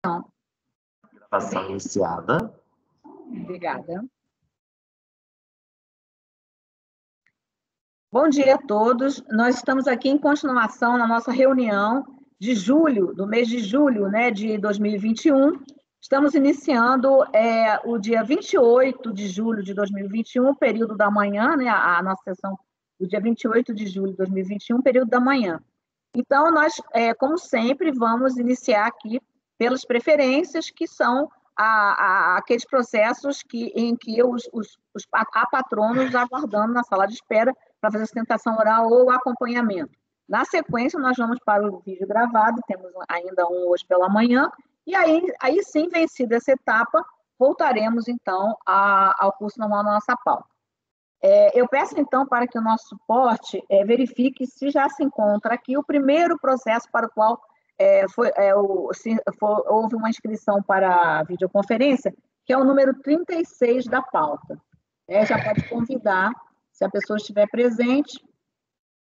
Gravação iniciada. Obrigada. Bom dia a todos. Nós estamos aqui em continuação na nossa reunião de julho, do mês de julho, né, de 2021. Estamos iniciando o dia 28 de julho de 2021, período da manhã, né, a nossa sessão do dia 28 de julho de 2021, período da manhã. Então, nós, como sempre, vamos iniciar aqui pelas preferências, que são aqueles processos em que há patronos aguardando na sala de espera para fazer sustentação oral ou acompanhamento. Na sequência, nós vamos para o vídeo gravado, temos ainda um hoje pela manhã, e aí sim, vencida essa etapa, voltaremos, então, ao curso normal da nossa pauta. Eu peço, então, para que o nosso suporte verifique se já se encontra aqui o primeiro processo para o qual houve uma inscrição para a videoconferência, que é o número 36 da pauta. Já pode convidar, se a pessoa estiver presente.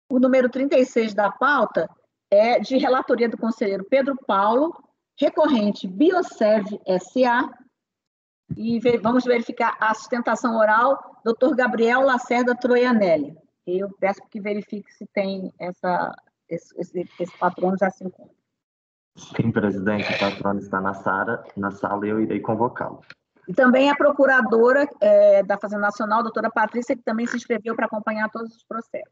O número 36 da pauta é de relatoria do conselheiro Pedro Paulo, recorrente Bioserv S.A., e vamos verificar a sustentação oral, Dr. Gabriel Lacerda Troianelli. Eu peço que verifique se tem esse patrono já se encontra. Sim, presidente, o patrono está na sala e eu irei convocá-lo. E também a procuradora da Fazenda Nacional, doutora Patrícia, que também se inscreveu para acompanhar todos os processos.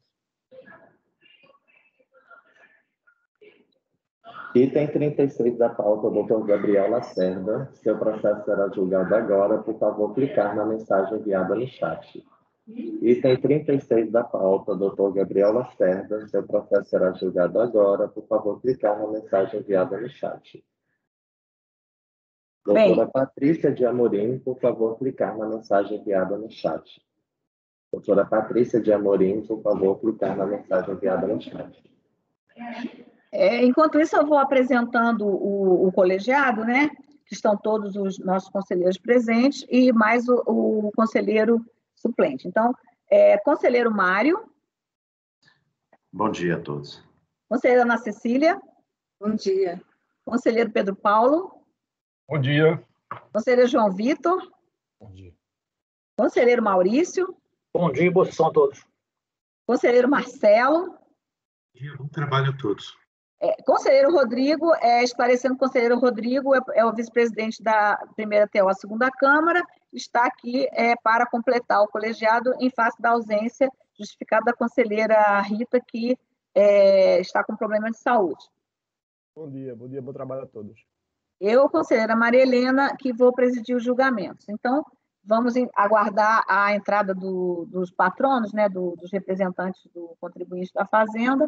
Item 36 da pauta, Dr. Gabriel Lacerda. Seu processo será julgado agora. Por favor, clicar na mensagem enviada no chat. Item 36 da pauta, Dr. Gabriel Lacerda. Seu processo será julgado agora. Por favor, clicar na mensagem enviada no chat. Doutora Patrícia de Amorim, por favor, clicar na mensagem enviada no chat. Doutora Patrícia de Amorim, por favor, clicar na mensagem enviada no chat. Enquanto isso, eu vou apresentando o colegiado, né? Que estão todos os nossos conselheiros presentes e mais o conselheiro suplente. Então, conselheiro Mário. Bom dia a todos. Conselheira Ana Cecília. Bom dia. Conselheiro Pedro Paulo. Bom dia. Conselheiro João Vitor. Bom dia. Conselheiro Maurício. Bom dia e boa sessão a todos. Conselheiro Marcelo. Bom dia, bom trabalho a todos. Conselheiro Rodrigo, esclarecendo, o conselheiro Rodrigo é o vice-presidente da primeira TO, a segunda Câmara, está aqui para completar o colegiado em face da ausência justificada da conselheira Rita, que está com problema de saúde. Bom dia, bom trabalho a todos. Eu, conselheira Maria Helena, que vou presidir os julgamentos. Então, vamos aguardar a entrada dos patronos, né, dos representantes do contribuinte da Fazenda,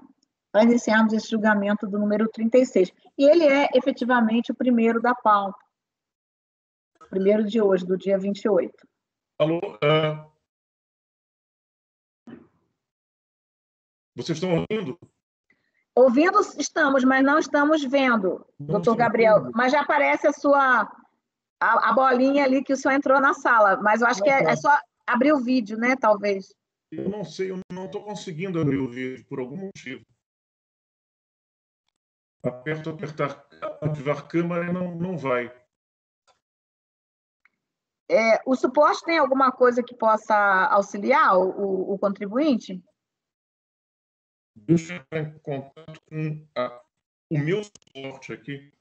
para iniciarmos esse julgamento do número 36. E ele é, efetivamente, o primeiro da pauta. O primeiro de hoje, do dia 28. Alô? Vocês estão ouvindo? Ouvindo estamos, mas não estamos vendo, doutor Gabriel. Mas já aparece a bolinha ali que o senhor entrou na sala. Mas eu acho que é só abrir o vídeo, né, talvez. Eu não sei, eu não estou conseguindo abrir o vídeo, por algum motivo. Apertar, ativar câmera e não vai. O suporte tem alguma coisa que possa auxiliar o contribuinte? Deixa eu entrar em contato com o meu suporte aqui.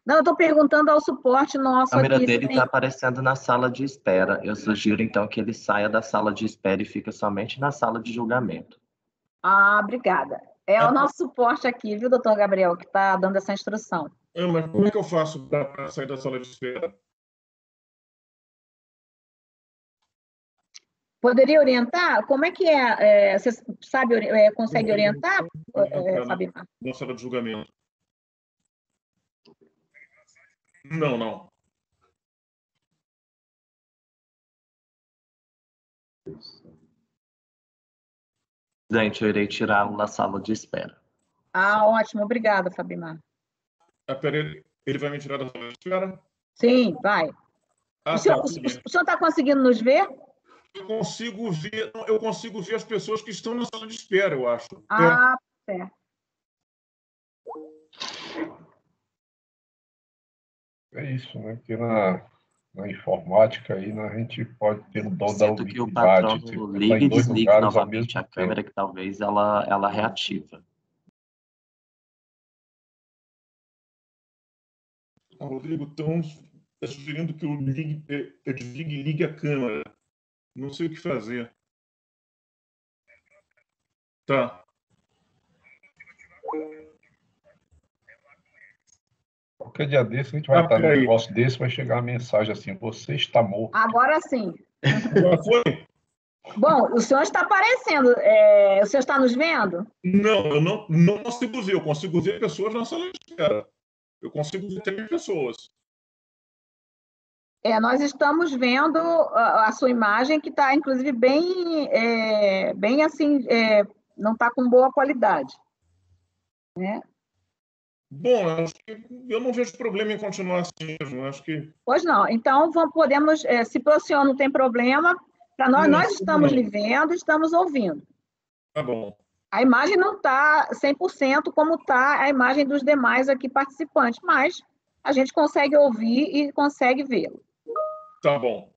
Não, eu estou perguntando ao suporte nosso aqui. A câmera dele está aparecendo na sala de espera. Eu sugiro, então, que ele saia da sala de espera e fique somente na sala de julgamento. Obrigada. É o nosso suporte aqui, viu, doutor Gabriel, que está dando essa instrução. Mas como é que eu faço para sair da sala de espera? Poderia orientar? Como é que é? Você sabe, consegue orientar, Fabimar? Na sala de julgamento. Não. Presidente, eu irei tirá-lo da sala de espera. Ótimo. Obrigada, Fabimar. Ele vai me tirar da sala de espera? Sim, vai. O senhor está conseguindo nos ver? Eu consigo ver as pessoas que estão na sala de espera, eu acho. Certo. É isso, né? Porque na informática aí, né, a gente pode ter um dom da Sinto que o patrão ubiquidade. Você pode estar liga em e dois desliga lugares ao novamente mesmo a tempo. câmera, que talvez ela reativa. Rodrigo, estão sugerindo que eu desligue e ligue a câmera. Não sei o que fazer. Tá. Qualquer dia desse, a gente vai estar num peraí. negócio desse, vai chegar a mensagem assim, você está morto. Agora sim. Agora foi? Bom, o senhor está aparecendo. O senhor está nos vendo? Não, eu não consigo ver. Eu consigo ver pessoas na sala de espera. Eu consigo ver 3 pessoas. Nós estamos vendo a sua imagem, que está, inclusive, bem assim, não está com boa qualidade. Né? Bom, acho que eu não vejo problema em continuar assim mesmo. Acho que... Pois não. Então, podemos, se o senhor não tem problema, para nós estamos lhe vendo, estamos ouvindo. Tá bom. A imagem não está 100% como está a imagem dos demais aqui participantes, mas a gente consegue ouvir e consegue vê-lo. Tá bom.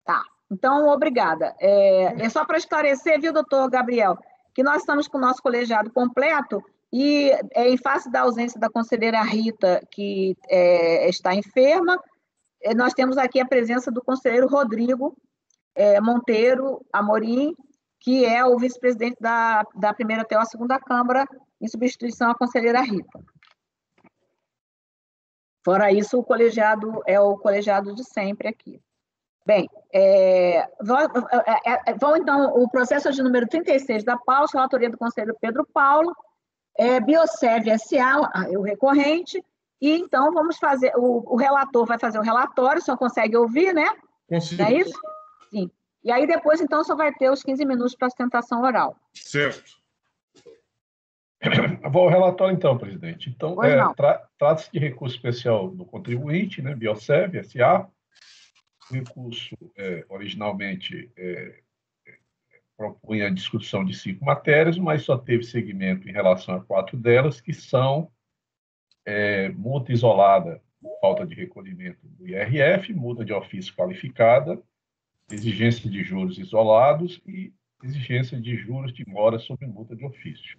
Tá. Então, obrigada. É só para esclarecer, viu, doutor Gabriel, que nós estamos com o nosso colegiado completo e, em face da ausência da conselheira Rita, que está enferma, nós temos aqui a presença do conselheiro Rodrigo Monteiro Amorim, que é o vice-presidente da primeira até a segunda Câmara, em substituição à conselheira Rita. Fora isso, o colegiado é o colegiado de sempre aqui. Bem, vão então o processo de número 36 da pauta, relatoria do conselheiro Pedro Paulo, Biosev S.A., o recorrente, e então vamos fazer, o relator vai fazer o relatório, o senhor consegue ouvir, né? Consigo. Não é isso? Sim. E aí depois, então, só vai ter os 15 minutos para a sustentação oral. Certo. Vou ao relatório, então, presidente. Então, Pois não. trata-se de recurso especial do contribuinte, né, Biosev S.A. O recurso, originalmente, propunha a discussão de 5 matérias, mas só teve seguimento em relação a 4 delas, que são multa isolada, falta de recolhimento do IRF, multa de ofício qualificada, exigência de juros isolados e exigência de juros de mora sobre multa de ofício.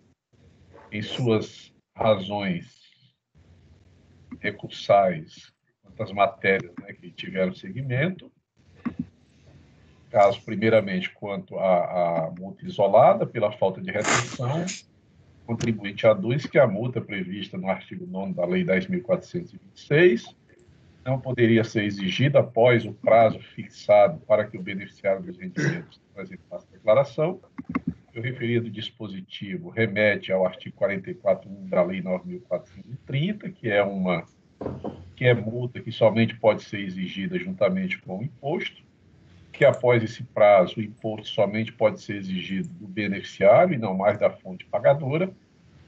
Em suas razões recursais, quantas matérias, né, que tiveram seguimento, caso, primeiramente, quanto à multa isolada pela falta de retenção, o contribuinte aduz que a multa prevista no artigo 9º da Lei 10.426 não poderia ser exigida após o prazo fixado para que o beneficiário dos rendimentos apresentasse a declaração. O referido dispositivo remete ao artigo 44.1 da Lei 9.430, que é multa que somente pode ser exigida juntamente com o imposto, que após esse prazo o imposto somente pode ser exigido do beneficiário e não mais da fonte pagadora,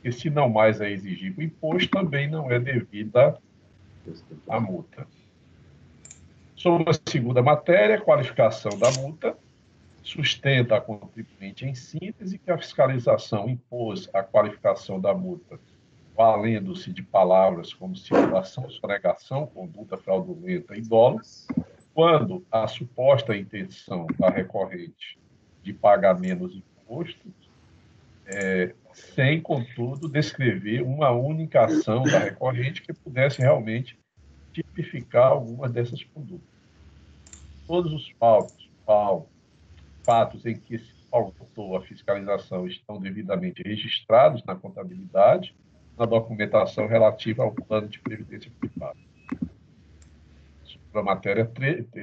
e se não mais é exigido o imposto, também não é devida a multa. Sobre a segunda matéria, qualificação da multa, sustenta a contribuinte em síntese que a fiscalização impôs a qualificação da multa valendo-se de palavras como simulação, sonegação, conduta fraudulenta e dolo, quando a suposta intenção da recorrente de pagar menos impostos, sem, contudo, descrever uma única ação da recorrente que pudesse realmente tipificar algumas dessas condutas. Todos os fatos em que se pautou a fiscalização estão devidamente registrados na contabilidade, na documentação relativa ao plano de previdência privada.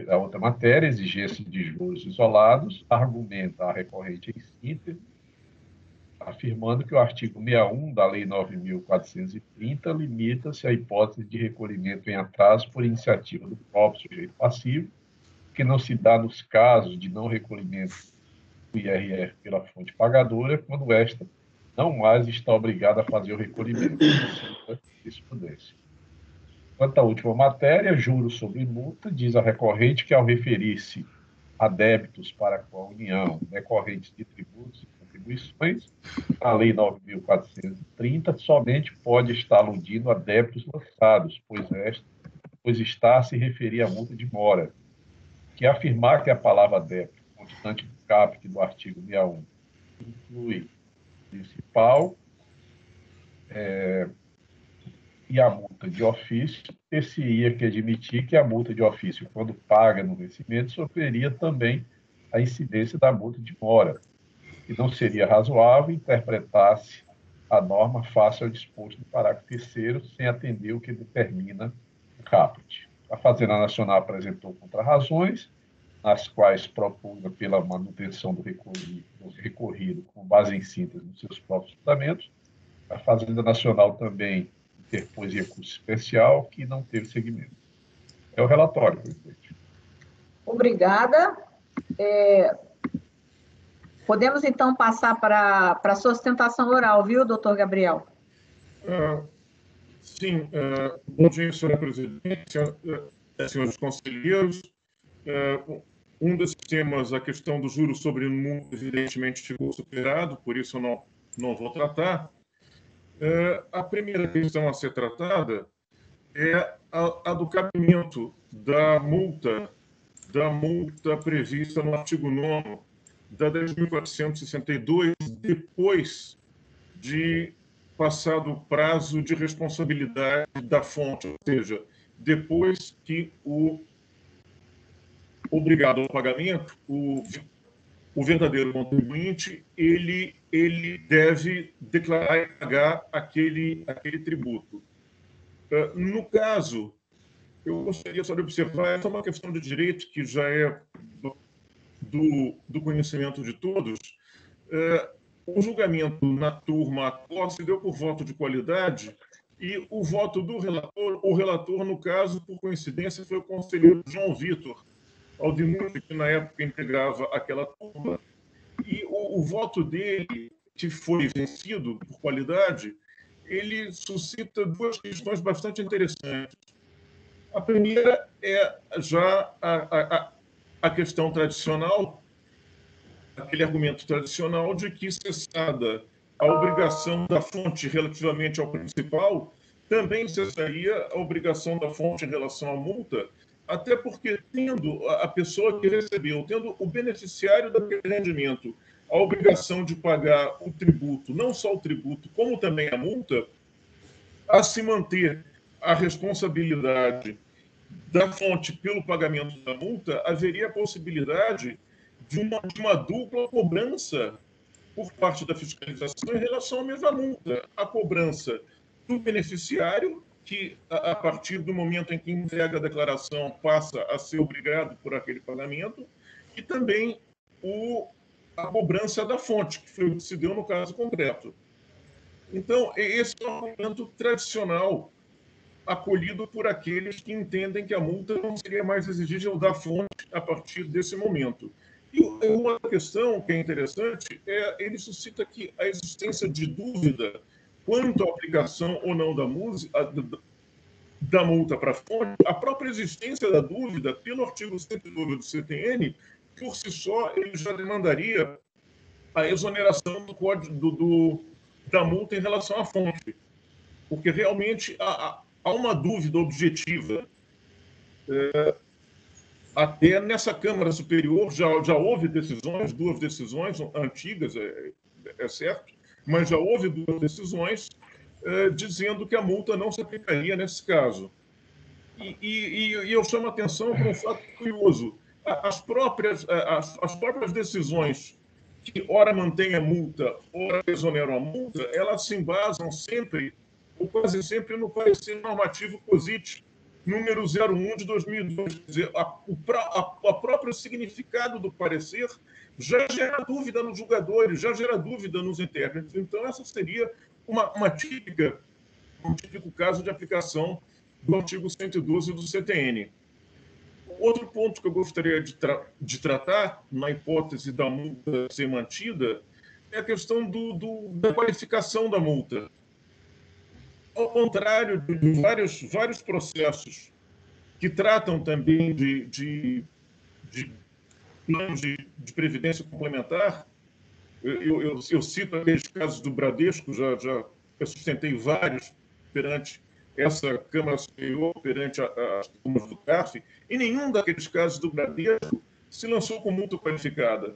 A outra matéria, exigência de juros isolados, argumenta a recorrente em síntese, afirmando que o artigo 61 da Lei 9.430 limita-se à hipótese de recolhimento em atraso por iniciativa do próprio sujeito passivo, que não se dá nos casos de não recolhimento do IRF pela fonte pagadora, quando esta não mais está obrigada a fazer o recolhimento, se pudesse. Quanto à última matéria, juros sobre multa, diz a recorrente que, ao referir-se a débitos para com a União decorrentes de tributos e contribuições, a Lei 9.430 somente pode estar aludindo a débitos lançados, pois esta pois estar se referir à multa de mora, que afirmar que a palavra débito, constante do caput do artigo 61, inclui principal e a multa de ofício, ter-se-ia que admitir que a multa de ofício, quando paga no vencimento, sofreria também a incidência da multa de mora, e não seria razoável interpretar-se a norma face ao disposto do parágrafo 3º, sem atender o que determina o caput. A Fazenda Nacional apresentou contrarrazões, nas quais propugna pela manutenção do recorrido com base em síntese nos seus próprios fundamentos. A Fazenda Nacional também interpôs recurso especial que não teve seguimento. É o relatório, presidente. Obrigada. Podemos, então, passar para a sustentação oral, viu, doutor Gabriel? Sim. Bom dia, senhora presidente, senhores conselheiros. Um desses temas, a questão do juros sobre multa, evidentemente ficou superado, por isso eu não vou tratar. A primeira questão a ser tratada é a do cabimento da multa prevista no artigo 9º da 10.462, depois de passado o prazo de responsabilidade da fonte, ou seja, depois que o obrigado ao pagamento, o verdadeiro contribuinte, ele deve declarar e pagar aquele tributo. No caso, eu gostaria só de observar, essa é uma questão de direito que já é do conhecimento de todos. O julgamento na turma atual se deu por voto de qualidade e o voto do relator, o relator, no caso, por coincidência, foi o conselheiro João Vitor Aldimuth, que na época integrava aquela turma, e o voto dele, que foi vencido por qualidade, ele suscita duas questões bastante interessantes. A primeira é já a questão tradicional, aquele argumento tradicional de que, cessada a obrigação da fonte relativamente ao principal, também cessaria a obrigação da fonte em relação à multa, até porque, tendo a pessoa que recebeu, tendo o beneficiário daquele rendimento, a obrigação de pagar o tributo, não só o tributo, como também a multa, a se manter a responsabilidade da fonte pelo pagamento da multa, haveria a possibilidade de uma dupla cobrança por parte da fiscalização em relação à mesma multa. A cobrança do beneficiário, que, a partir do momento em que entrega a declaração, passa a ser obrigado por aquele pagamento, e também a cobrança da fonte, que foi o que se deu no caso concreto. Então, esse é um argumento tradicional acolhido por aqueles que entendem que a multa não seria mais exigível da fonte a partir desse momento. E uma questão que é interessante ele suscita aqui a existência de dúvida quanto à aplicação ou não da multa para a fonte. A própria existência da dúvida, pelo artigo 109 do CTN, por si só, ele já demandaria a exoneração da multa em relação à fonte, porque realmente há uma dúvida objetiva. Até nessa Câmara Superior já houve decisões, duas decisões antigas, é certo, mas já houve duas decisões dizendo que a multa não se aplicaria nesse caso. E eu chamo a atenção para um fato curioso. As próprias decisões que ora mantêm a multa, ora exoneram a multa, elas se embasam sempre, ou quase sempre, no parecer normativo COSIT, número 01 de 2002. Quer dizer, o próprio significado do parecer já gera dúvida nos julgadores, já gera dúvida nos intérpretes. Então, essa seria um típico caso de aplicação do artigo 112 do CTN. Outro ponto que eu gostaria de tratar, na hipótese da multa ser mantida, é a questão da qualificação da multa. Ao contrário de vários processos que tratam também de planos de previdência complementar, eu cito aqueles casos do Bradesco, já sustentei vários perante essa Câmara Superior perante as turmas do CARF, em nenhum daqueles casos do Bradesco se lançou com multa qualificada.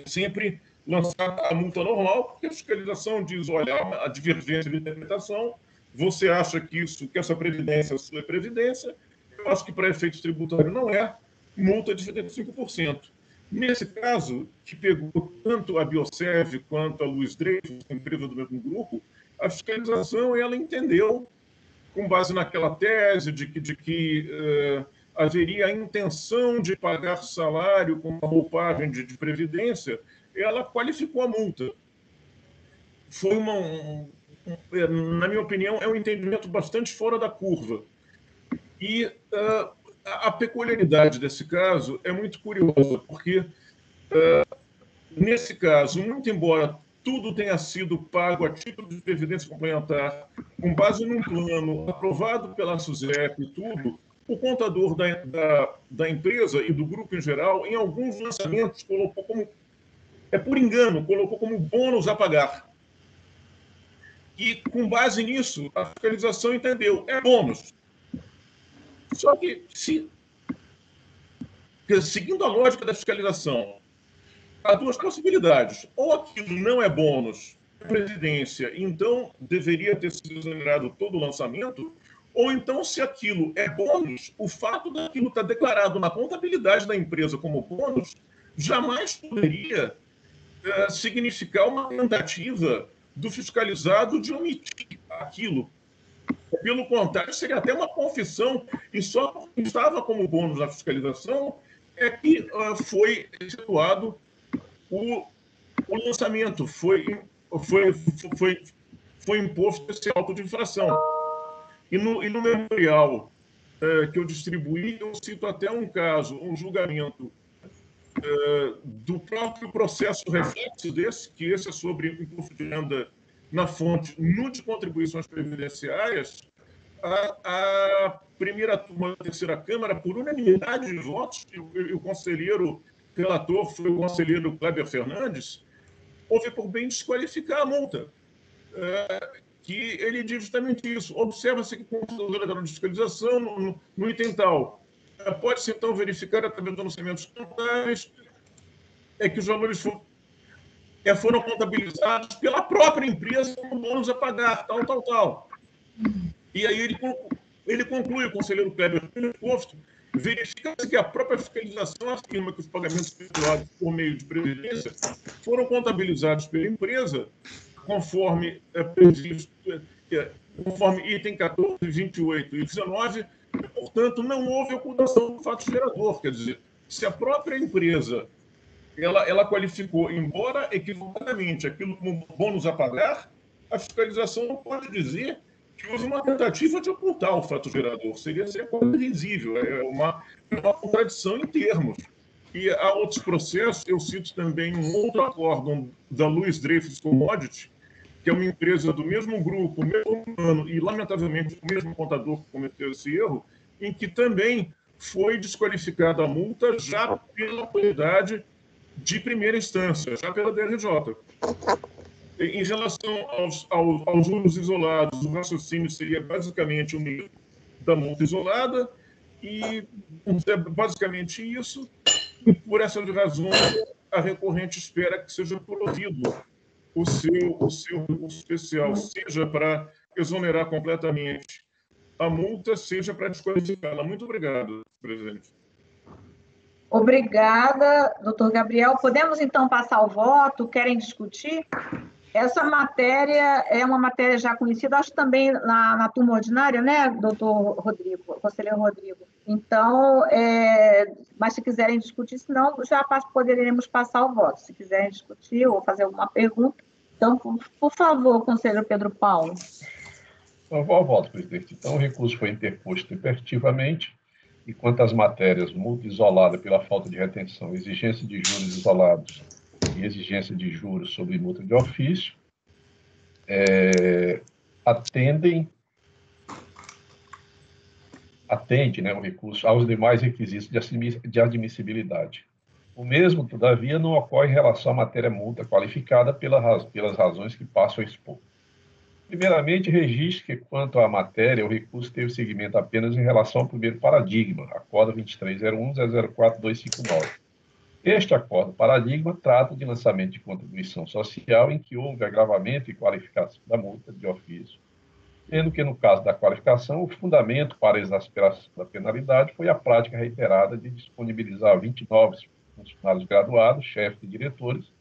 Sempre lançar a multa normal, porque a fiscalização diz, olha, a divergência de interpretação, você acha que essa previdência é sua previdência, eu acho que para efeitos tributários não é, multa de 75%. Nesse caso, que pegou tanto a Bioserv quanto a Luiz Dreyfus, empresa do mesmo grupo, a fiscalização ela entendeu, com base naquela tese de que haveria a intenção de pagar salário com uma roupagem de previdência, ela qualificou a multa. Foi na minha opinião, é um entendimento bastante fora da curva. E a peculiaridade desse caso é muito curiosa, porque, nesse caso, muito embora tudo tenha sido pago a título de previdência complementar, com base num plano aprovado pela SUSEP e tudo, o contador da empresa e do grupo em geral, em alguns lançamentos, colocou como, por engano, colocou como bônus a pagar. E, com base nisso, a fiscalização entendeu, é bônus. Só que, seguindo a lógica da fiscalização, há duas possibilidades. Ou aquilo não é bônus, é previdência, então deveria ter sido exonerado todo o lançamento, ou então, se aquilo é bônus, o fato daquilo estar declarado na contabilidade da empresa como bônus jamais poderia significar uma tentativa do fiscalizado de omitir aquilo. Pelo contrário, seria até uma confissão, e só porque estava como bônus na fiscalização é que foi efetuado o lançamento, foi imposto esse auto de infração. E no memorial que eu distribuí, eu cito até um caso, um julgamento do próprio processo reflexo desse, que esse é sobre imposto de renda na fonte no de contribuições previdenciárias. A primeira turma da terceira Câmara, por unanimidade de votos, e o conselheiro relator foi o conselheiro Kleber Fernandes, houve por bem desqualificar a multa, que ele diz justamente isso. Observa-se que, com a fiscalização no item tal, pode-se, então, verificar, através dos lançamentos contábeis, que os valores foram contabilizados pela própria empresa como bônus a pagar, tal. E aí ele conclui, o conselheiro Kleber Posto, verifica-se que a própria fiscalização afirma que os pagamentos efetuados por meio de previdência foram contabilizados pela empresa conforme previsto, conforme item 14, 28 e 19, e, portanto, não houve ocultação do fato gerador. Quer dizer, se a própria empresa ela qualificou, embora equivocadamente, aquilo como bônus a pagar, a fiscalização não pode dizer que houve uma tentativa de ocultar o fato gerador. Seria quase risível, é uma contradição em termos. E há outros processos, eu cito também um outro acórdão da Luiz Dreyfus Commodity, que é uma empresa do mesmo grupo, mesmo ano, e, lamentavelmente, o mesmo contador que cometeu esse erro, em que também foi desqualificada a multa já pela autoridade de primeira instância, já pela DRJ. Em relação aos juros isolados, o raciocínio seria basicamente o mesmo da multa isolada, e é basicamente isso, e por essas razões a recorrente espera que seja provido o seu especial, seja para exonerar completamente a multa, seja para desqualificá-la. Muito obrigado, presidente. Obrigada, doutor Gabriel. Podemos, então, passar ao voto? Querem discutir? Essa matéria é uma matéria já conhecida, acho também na turma ordinária, né, doutor Rodrigo, conselheiro Rodrigo? Então, mas se quiserem discutir, senão já poderemos passar ao voto. Se quiserem discutir ou fazer alguma pergunta, então, por favor, conselheiro Pedro Paulo. Eu vou ao voto, presidente. Então, o recurso foi interposto tempestivamente, e quanto às matérias, multa isolada pela falta de retenção, exigência de juros isolados e exigência de juros sobre multa de ofício, atende, né, o recurso aos demais requisitos de admissibilidade. O mesmo, todavia, não ocorre em relação à matéria multa qualificada pelas razões que passo a expor. Primeiramente, registre que, quanto à matéria, o recurso teve seguimento apenas em relação ao primeiro paradigma, Acordo 2301-004-259. Este acordo paradigma trata de lançamento de contribuição social em que houve agravamento e qualificação da multa de ofício, sendo que, no caso da qualificação, o fundamento para a exasperação da penalidade foi a prática reiterada de disponibilizar 29 funcionários graduados, chefes e diretores,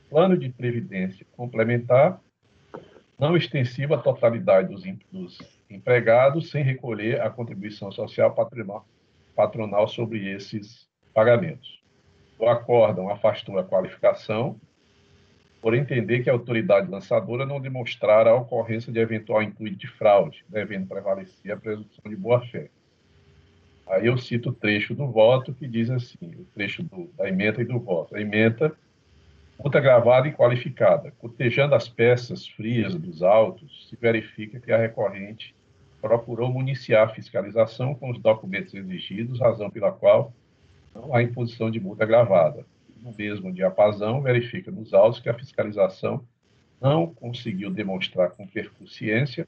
plano de previdência complementar, não extensivo à totalidade dos empregados, sem recolher a contribuição social patronal sobre esses pagamentos. O acórdão afastou a qualificação, por entender que a autoridade lançadora não demonstrara a ocorrência de eventual intuito de fraude, devendo prevalecer a presunção de boa-fé. Aí eu cito o trecho do voto, que diz assim, o trecho da ementa e do voto. A ementa, multa gravada e qualificada. Cotejando as peças frias dos autos, se verifica que a recorrente procurou municiar a fiscalização com os documentos exigidos, razão pela qual não há imposição de multa gravada. No mesmo diapasão, verifica nos autos que a fiscalização não conseguiu demonstrar com percussiência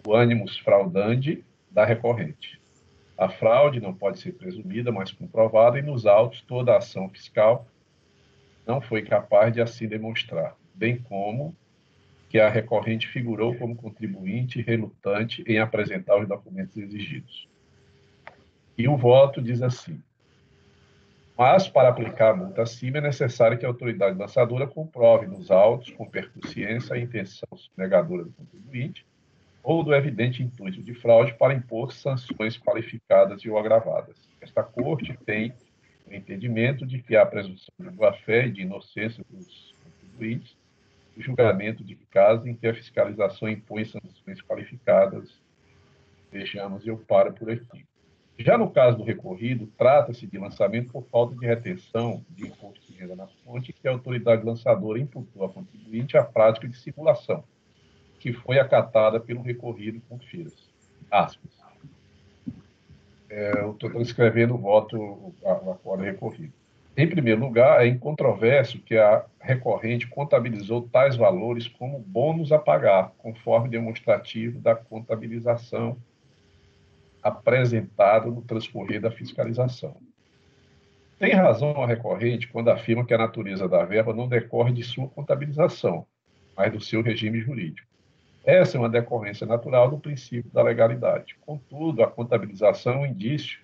o ânimos fraudante da recorrente. A fraude não pode ser presumida, mas comprovada, e nos autos toda a ação fiscal não foi capaz de assim demonstrar, bem como que a recorrente figurou como contribuinte relutante em apresentar os documentos exigidos. E o voto diz assim: mas, para aplicar a multa acima, é necessário que a autoridade lançadora comprove nos autos, com percussiência, a intenção sonegadora do contribuinte ou do evidente intuito de fraude para impor sanções qualificadas e ou agravadas. Esta Corte tem o entendimento de que há presunção de boa-fé e de inocência dos contribuintes, o julgamento de casos em que a fiscalização impõe sanções qualificadas. Vejamos, eu paro por aqui. Já no caso do recorrido, trata-se de lançamento por falta de retenção de imposto de renda na fonte, que a autoridade lançadora imputou a contribuinte a prática de simulação, que foi acatada pelo recorrido com firas. Aspas. Eu estou transcrevendo o voto, o acordo recorrido. Em primeiro lugar, é incontroverso que a recorrente contabilizou tais valores como bônus a pagar, conforme demonstrativo da contabilização apresentado no transcorrer da fiscalização. Tem razão a recorrente quando afirma que a natureza da verba não decorre de sua contabilização, mas do seu regime jurídico. Essa é uma decorrência natural do princípio da legalidade. Contudo, a contabilização é um indício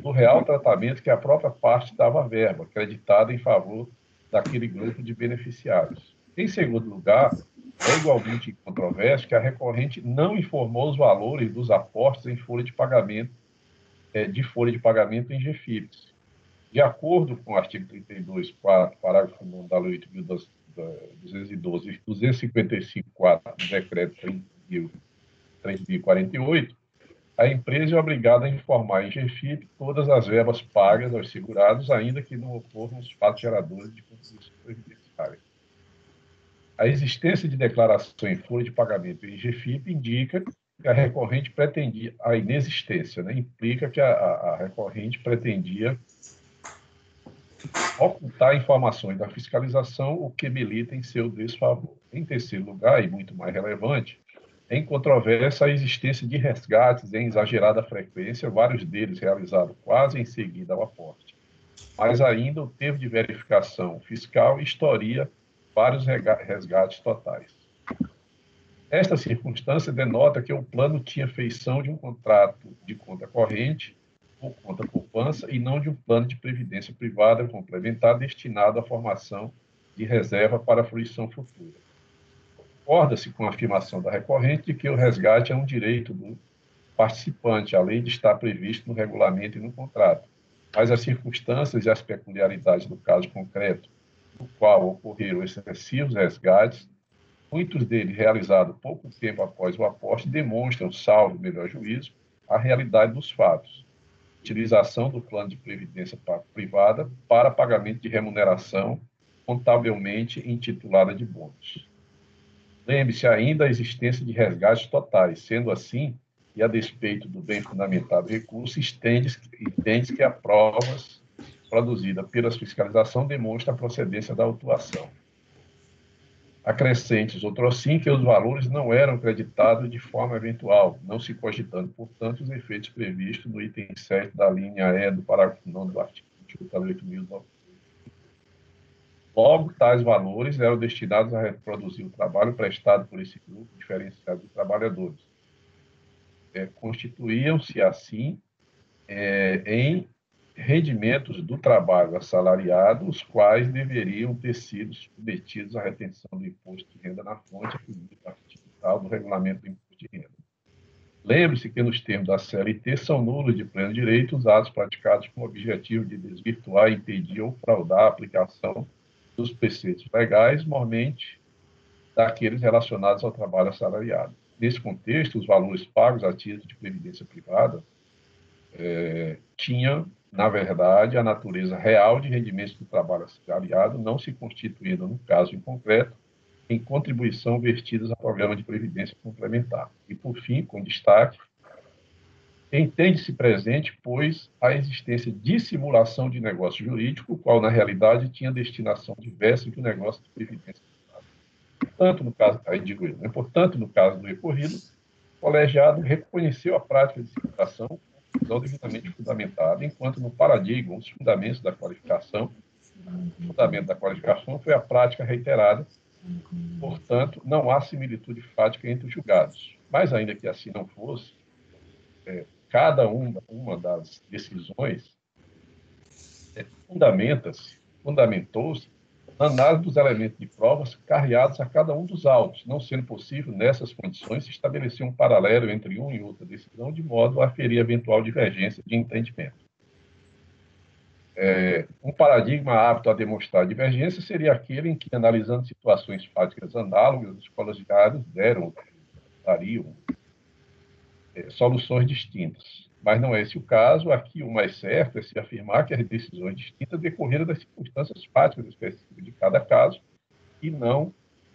do real tratamento que a própria parte dava à verba, acreditada em favor daquele grupo de beneficiários. Em segundo lugar, é igualmente incontroverso que a recorrente não informou os valores dos aportes em folha de pagamento, em GFIPs. De acordo com o artigo 32, 4, parágrafo 9 da Lei 8.212 e 255.4 do Decreto 3.048, a empresa é obrigada a informar em GFIP todas as verbas pagas aos segurados, ainda que não ocorram os fatos geradores de contribuição previdenciária. A existência de declaração em folha de pagamento em GFIP indica que a recorrente pretendia, a inexistência, né, implica que a recorrente pretendia ocultar informações da fiscalização, o que milita em seu desfavor. Em terceiro lugar, e muito mais relevante, é incontroversa a existência de resgates em exagerada frequência, vários deles realizados quase em seguida ao aporte. Mas ainda o termo de verificação fiscal historia vários resgates totais. Esta circunstância denota que o plano tinha feição de um contrato de conta corrente ou conta poupança e não de um plano de previdência privada complementar destinado à formação de reserva para a fruição futura. Concorda-se com a afirmação da recorrente de que o resgate é um direito do participante, além de estar previsto no regulamento e no contrato, mas as circunstâncias e as peculiaridades do caso concreto, no qual ocorreram excessivos resgates, muitos deles realizados pouco tempo após o aporte, demonstram, salvo melhor juízo, a realidade dos fatos. Utilização do plano de previdência privada para pagamento de remuneração contabilmente intitulada de bônus. Lembre-se ainda a existência de resgates totais, sendo assim, e a despeito do bem fundamentado recurso, entende que as provas produzidas pela fiscalização demonstram a procedência da autuação. acrescentes, outrossim, que os valores não eram creditados de forma eventual, não se cogitando, portanto, os efeitos previstos no item 7 da linha E do parágrafo 9 do artigo 28 da Lei 8.900. Logo, tais valores eram destinados a reproduzir o trabalho prestado por esse grupo diferenciado de trabalhadores. Constituíam-se, assim, em rendimentos do trabalho assalariado, os quais deveriam ter sido submetidos à retenção do imposto de renda na fonte atribuído ao artigo tal do regulamento do imposto de renda. Lembre-se que, nos termos da CLT, são nulos de pleno direito os atos praticados com o objetivo de desvirtuar, impedir ou fraudar a aplicação dos preceitos legais, mormente daqueles relacionados ao trabalho assalariado. Nesse contexto, os valores pagos a título de previdência privada tinham, na verdade, a natureza real de rendimentos do trabalho assalariado, não se constituindo, no caso em concreto, em contribuição vertidas a programa de previdência complementar. E, por fim, com destaque, entende-se presente, pois, a existência de simulação de negócio jurídico, o qual, na realidade, tinha destinação diversa do negócio de previdência. Portanto, no caso, aí digo eu, né? Portanto, no caso do recorrido, o colegiado reconheceu a prática de simulação como devidamente fundamentada, enquanto no paradigma, os fundamentos da qualificação, o fundamento da qualificação foi a prática reiterada. Portanto, não há similitude fática entre os julgados. Mas, ainda que assim não fosse, cada uma das decisões fundamentou-se na análise dos elementos de provas carreados a cada um dos autos, não sendo possível, nessas condições, estabelecer um paralelo entre uma e outra decisão, de modo a aferir eventual divergência de entendimento. Um paradigma apto a demonstrar divergência seria aquele em que, analisando situações fáticas análogas, os colegiados dariam soluções distintas. Mas não é esse o caso. Aqui, o mais certo é se afirmar que as decisões distintas decorreram das circunstâncias fáticas específicas de cada caso e não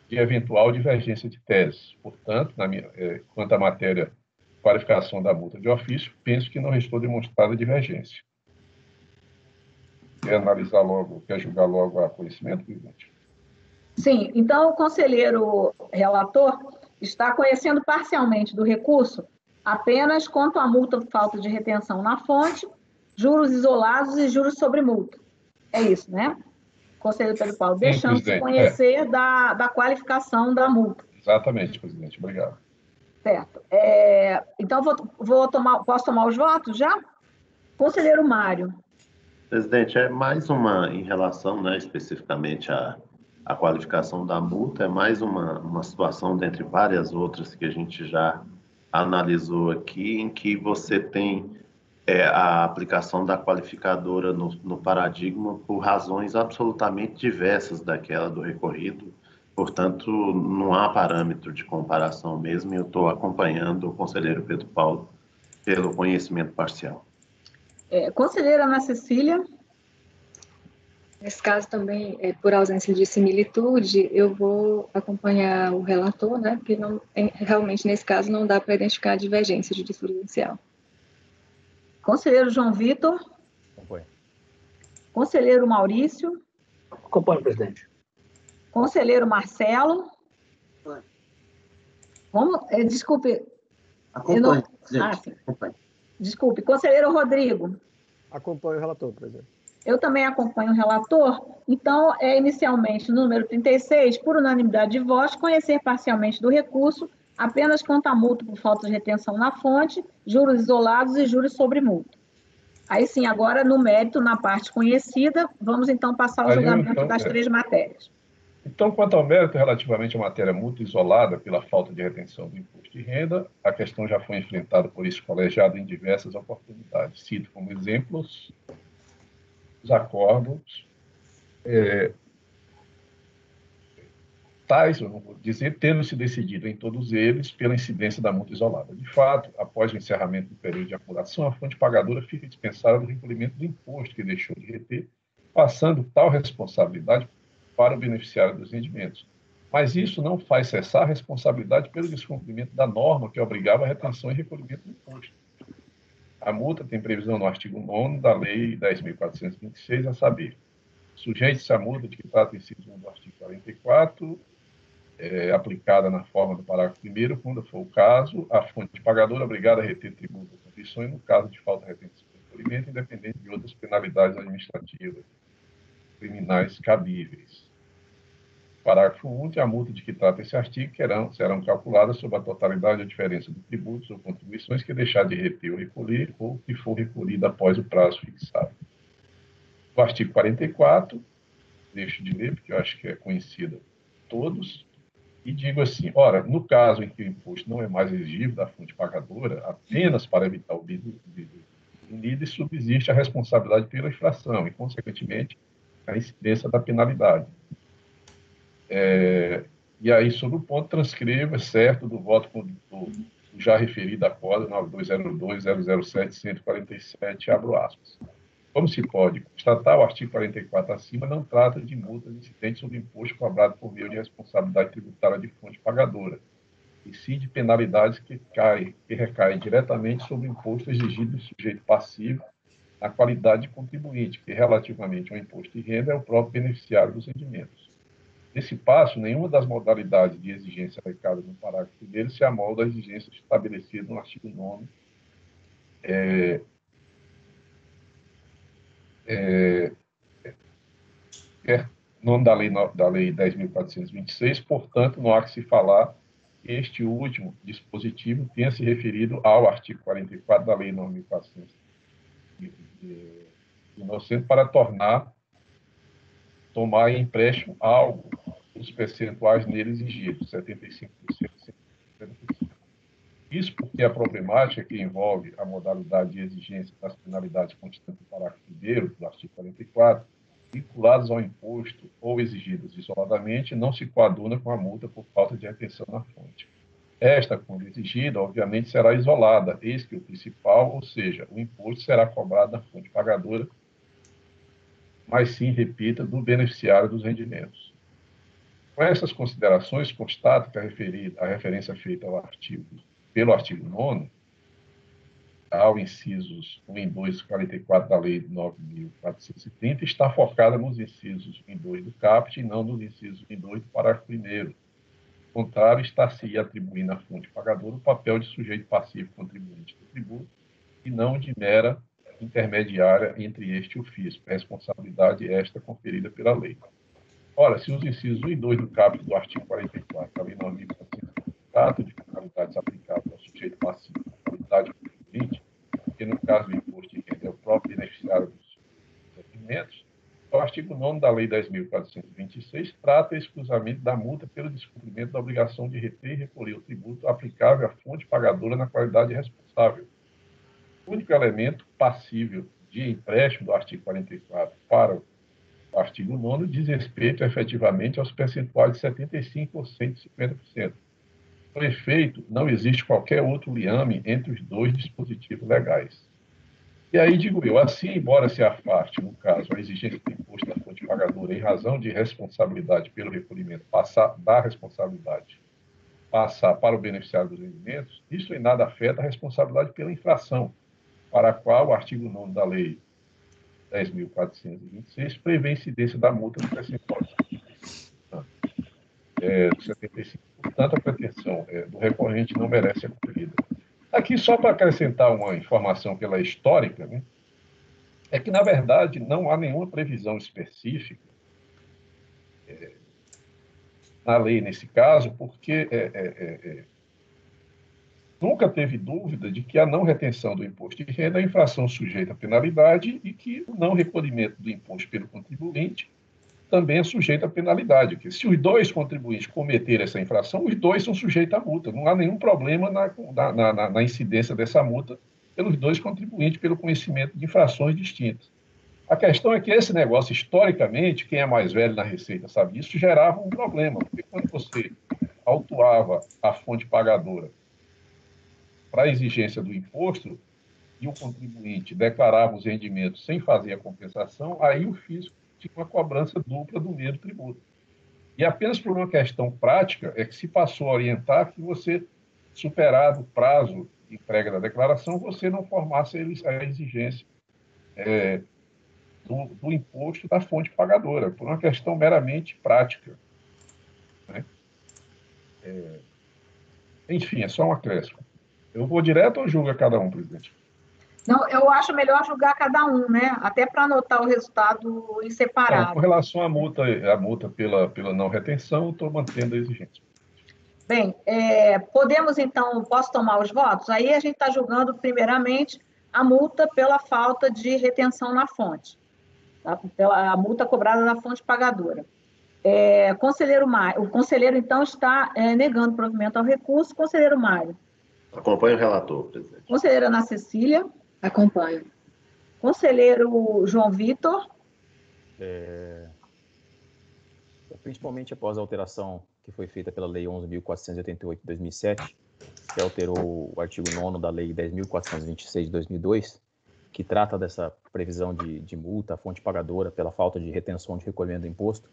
de eventual divergência de teses. Portanto, quanto à matéria de qualificação da multa de ofício, penso que não restou demonstrada divergência. Quer julgar logo a conhecimento, presidente? Sim, então o conselheiro relator está conhecendo parcialmente do recurso apenas quanto à multa por falta de retenção na fonte, juros isolados e juros sobre multa. É isso, né? Conselheiro Pedro Paulo, deixando-se conhecer da qualificação da multa. Exatamente, presidente. Obrigado. Certo. Então, posso tomar os votos já? Conselheiro Mário. Presidente, é mais uma, em relação, né, especificamente à qualificação da multa, é mais uma situação dentre várias outras que a gente já analisou aqui, em que você tem a aplicação da qualificadora no paradigma por razões absolutamente diversas daquela do recorrido. Portanto, não há parâmetro de comparação mesmo, e eu estou acompanhando o conselheiro Pedro Paulo pelo conhecimento parcial. Conselheira Ana Cecília. Nesse caso também, por ausência de similitude, eu vou acompanhar o relator, né, porque realmente nesse caso não dá para identificar a divergência jurisprudencial. Conselheiro João Vitor. Acompanho. Conselheiro Maurício. Acompanho, presidente. Conselheiro Marcelo. Desculpe. Acompanho, sim. Acompanho. Desculpe. Conselheiro Rodrigo. Acompanho o relator, presidente. Eu também acompanho o relator. Então, inicialmente, no número 36, por unanimidade de votos, conhecer parcialmente do recurso, apenas quanto à multa por falta de retenção na fonte, juros isolados e juros sobre multa. Aí sim, agora, no mérito, na parte conhecida, vamos então passar ao julgamento das três matérias. Então, quanto ao mérito relativamente à matéria multa isolada pela falta de retenção do imposto de renda, a questão já foi enfrentada por esse colegiado em diversas oportunidades. Cito como exemplos os acordos tais, eu não vou dizer, tendo-se decidido em todos eles pela incidência da multa isolada. De fato, após o encerramento do período de apuração, a fonte pagadora fica dispensada do recolhimento do imposto que deixou de reter, passando tal responsabilidade para o beneficiário dos rendimentos. Mas isso não faz cessar a responsabilidade pelo descumprimento da norma que obrigava a retenção e recolhimento do imposto. A multa tem previsão no artigo 9º da Lei 10.426, a saber, sujeite-se à multa de que trata o inciso 1 do artigo 44, aplicada na forma do parágrafo 1º, quando for o caso, a fonte pagadora é obrigada a reter tributo ou contribuições no caso de falta de retenção do recolhimento, independente de outras penalidades administrativas criminais cabíveis. Parágrafo 1º, a multa de que trata esse artigo serão calculadas sobre a totalidade ou diferença de tributos ou contribuições que deixar de reter ou recolher ou que for recolhida após o prazo fixado. O artigo 44, deixo de ler, porque eu acho que é conhecido por todos, e digo assim, ora, no caso em que o imposto não é mais exigível da fonte pagadora, apenas para evitar o BID, subsiste a responsabilidade pela infração e, consequentemente, a incidência da penalidade. E aí, sobre o ponto, transcrevo, certo, do voto condutor já referido à CODA 9202.007.147, abro aspas. Como se pode constatar, o artigo 44 acima não trata de multas incidentes sobre imposto cobrado por meio de responsabilidade tributária de fonte pagadora, e sim de penalidades que recaem diretamente sobre o imposto exigido do sujeito passivo na qualidade de contribuinte, que relativamente ao imposto de renda é o próprio beneficiário dos rendimentos. Nesse passo, nenhuma das modalidades de exigência aplicadas no parágrafo 1º se amolda à exigência estabelecida no artigo 9º, nome da lei 10.426, portanto, não há que se falar que este último dispositivo tenha se referido ao artigo 44 da lei 9.400 para tomar em empréstimo algo dos percentuais nele exigidos, 75% e 100%. Isso porque a problemática que envolve a modalidade de exigência das penalidades constantes do parágrafo 1º do artigo 44, vinculadas ao imposto ou exigidas isoladamente, não se coaduna com a multa por falta de retenção na fonte. Esta, quando exigida, obviamente será isolada, eis que o principal, ou seja, o imposto será cobrado na fonte pagadora, mas sim, repita, do beneficiário dos rendimentos. Com essas considerações, constato que a referência feita pelo artigo 9º, ao incisos 1 e 2, 44 da Lei 9.430, está focada nos incisos 1 e 2 do caput e não nos incisos 1 e 2 do parágrafo 1º. Ao contrário, está-se atribuindo à fonte pagadora o papel de sujeito passivo contribuinte do tributo e não de mera intermediária entre este e o fisco, responsabilidade esta conferida pela lei. Ora, se os incisos 1 e 2 do caput do artigo 44 da Lei 9.430 tratam de penalidades aplicáveis ao sujeito passivo de qualidade contribuinte, que no caso do imposto de renda é o próprio beneficiário dos rendimentos, o artigo 9º da Lei 10.426 trata exclusivamente da multa pelo descumprimento da obrigação de reter e recolher o tributo aplicável à fonte pagadora na qualidade responsável. O único elemento passível de empréstimo do artigo 44 para o artigo 9º diz respeito efetivamente aos percentuais de 75% e 50%. Com efeito, não existe qualquer outro liame entre os dois dispositivos legais. E aí, digo eu, assim, embora se afaste, no caso, a exigência do imposto da fonte pagadora em razão de responsabilidade pelo recolhimento passar para o beneficiário dos rendimentos, isso em nada afeta a responsabilidade pela infração, para a qual o artigo 9º da Lei 10.426 prevê a incidência da multa no percentual de 75%. Portanto, a pretensão do recorrente não merece acolhida. Aqui, só para acrescentar uma informação pela histórica, né, é que, na verdade, não há nenhuma previsão específica na lei, nesse caso, porque nunca teve dúvida de que a não retenção do imposto de renda é infração sujeita à penalidade e que o não recolhimento do imposto pelo contribuinte também é sujeito à penalidade. Que se os dois contribuintes cometerem essa infração, os dois são sujeitos à multa. Não há nenhum problema na incidência dessa multa pelos dois contribuintes, pelo conhecimento de infrações distintas. A questão é que esse negócio, historicamente, quem é mais velho na Receita sabe disso, gerava um problema, porque quando você autuava a fonte pagadora para a exigência do imposto e o contribuinte declarava os rendimentos sem fazer a compensação, aí o fisco tinha uma cobrança dupla do mesmo tributo. E apenas por uma questão prática é que se passou a orientar que você, superado o prazo de entrega da declaração, você não formasse a exigência do imposto da fonte pagadora, por uma questão meramente prática, né? Enfim, é só um acréscimo. Eu vou direto ou julgo a cada um, presidente? Não, eu acho melhor julgar cada um, né? Até para anotar o resultado em Não, separado. com relação à multa pela não retenção, estou mantendo a exigência. Bem, podemos então, posso tomar os votos? Aí a gente está julgando primeiramente a multa pela falta de retenção na fonte, tá? A multa cobrada na fonte pagadora. O conselheiro, então, está negando provimento ao recurso. Conselheiro Mário. Acompanho o relator, presidente. Conselheira Ana Cecília. Acompanho. Conselheiro João Vitor. Principalmente após a alteração que foi feita pela Lei 11.488 de 2007, que alterou o artigo 9º da Lei 10.426 de 2002, que trata dessa previsão de multa à fonte pagadora pela falta de retenção de recolhimento do imposto.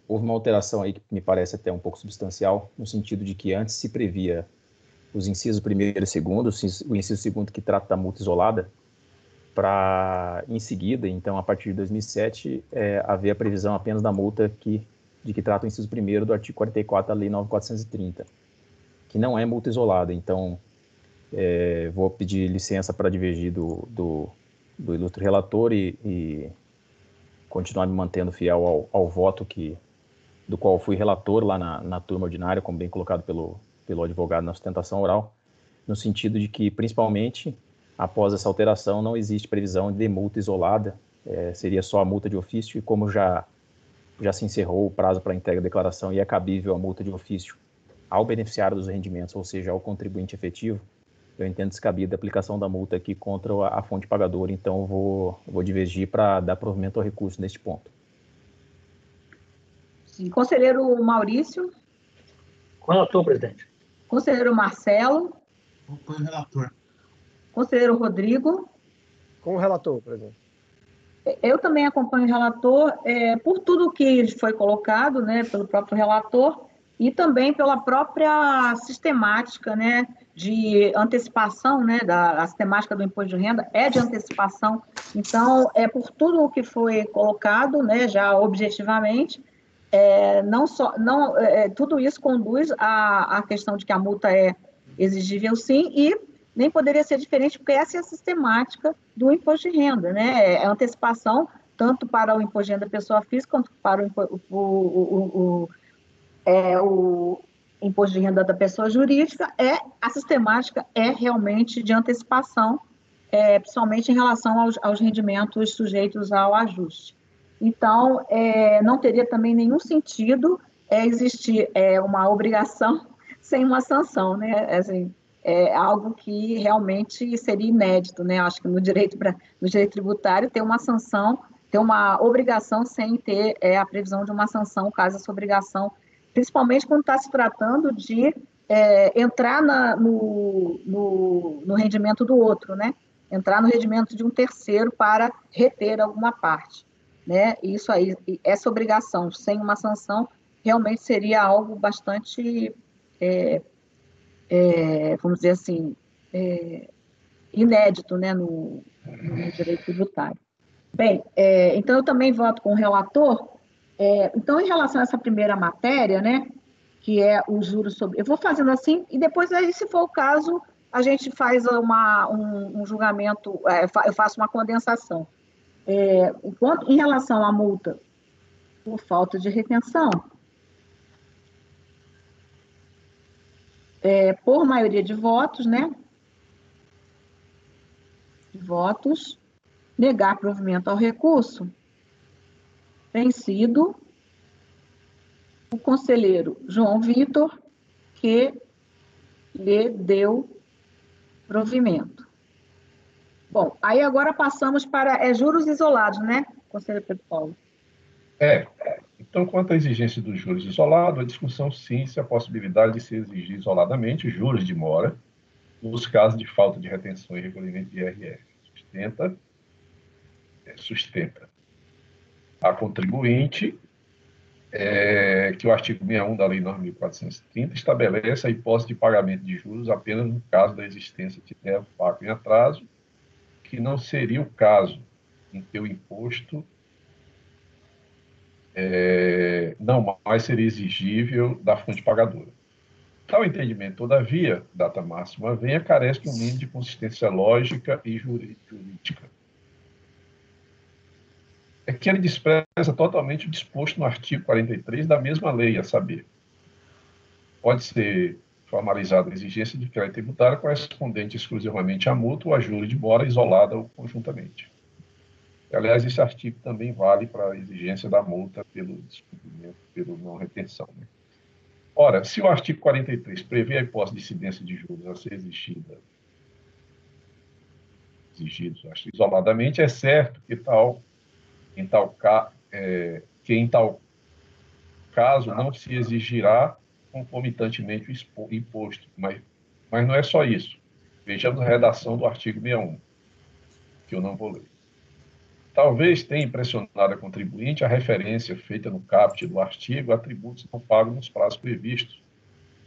Houve uma alteração aí que me parece até um pouco substancial, no sentido de que antes se previa os incisos 1º e 2º, o inciso 2º que trata da multa isolada, para, em seguida, então, a partir de 2007, haver a previsão apenas da multa de que trata o inciso 1º do artigo 44 da Lei 9.430, que não é multa isolada. Então, vou pedir licença para divergir do ilustre relator e continuar me mantendo fiel ao voto do qual fui relator lá na turma ordinária, como bem colocado pelo advogado na sustentação oral, no sentido de que, principalmente, após essa alteração, não existe previsão de multa isolada, seria só a multa de ofício, e como já se encerrou o prazo para entrega da declaração e é cabível a multa de ofício ao beneficiário dos rendimentos, ou seja, ao contribuinte efetivo, eu entendo descabida a aplicação da multa aqui contra a fonte pagadora, então eu vou divergir para dar provimento ao recurso neste ponto. Sim. Conselheiro Maurício. Com o relator, presidente. Conselheiro Marcelo. Acompanho o relator. Conselheiro Rodrigo. Com o relator, presidente. Eu também acompanho o relator por tudo que foi colocado, né, pelo próprio relator e também pela própria sistemática, né, de antecipação, né, a sistemática do imposto de renda é de antecipação. Então, por tudo o que foi colocado, né, já objetivamente, tudo isso conduz à questão de que a multa é exigível sim e nem poderia ser diferente, porque essa é a sistemática do imposto de renda, né? É antecipação tanto para o imposto de renda da pessoa física quanto para o imposto de renda da pessoa jurídica. A sistemática é realmente de antecipação, principalmente em relação aos rendimentos sujeitos ao ajuste. Então, não teria também nenhum sentido existir uma obrigação sem uma sanção, né? Assim, é algo que realmente seria inédito, né? Acho que no direito tributário ter uma sanção, ter uma obrigação sem ter a previsão de uma sanção, caso essa obrigação, principalmente quando está se tratando de entrar no rendimento do outro, né? Entrar no rendimento de um terceiro para reter alguma parte, né? Isso aí, essa obrigação sem uma sanção realmente seria algo bastante vamos dizer assim, inédito, né, no direito tributário. Bem, então eu também voto com o relator. Então, em relação a essa primeira matéria, né, que é o juros sobre... Eu vou fazendo assim, e depois, aí, se for o caso, a gente faz um julgamento, eu faço uma condensação. Em relação à multa por falta de retenção, por maioria de votos, né? Negar provimento ao recurso, tem sido o conselheiro João Vitor que lhe deu provimento. Bom, aí agora passamos para juros isolados, né, conselheiro Pedro Paulo? Então, quanto à exigência dos juros isolados, a discussão sim se a possibilidade de se exigir isoladamente juros de mora nos casos de falta de retenção e recolhimento de IRS. Sustenta a contribuinte que o artigo 61 da Lei 9.430 estabelece a hipótese de pagamento de juros apenas no caso da existência de débito pago em atraso, que não seria o caso em que o imposto não mais seria exigível da fonte pagadora. Tal entendimento, todavia, data máxima venha, carece de um mínimo de consistência lógica e jurídica. É que ele despreza totalmente o disposto no artigo 43 da mesma lei, a saber, pode ser formalizada a exigência de crédito tributário correspondente exclusivamente à multa ou a juro de mora, isolada ou conjuntamente. Aliás, esse artigo também vale para a exigência da multa pelo descumprimento, pelo não retenção, né? Ora, se o artigo 43 prevê a hipótese de incidência de juros a ser exigidos isoladamente, é certo que em tal caso não se exigirá concomitantemente o imposto, mas não é só isso. Vejamos a redação do artigo 61, que eu não vou ler. Talvez tenha impressionado a contribuinte a referência feita no caput do artigo a tributos não pagos nos prazos previstos,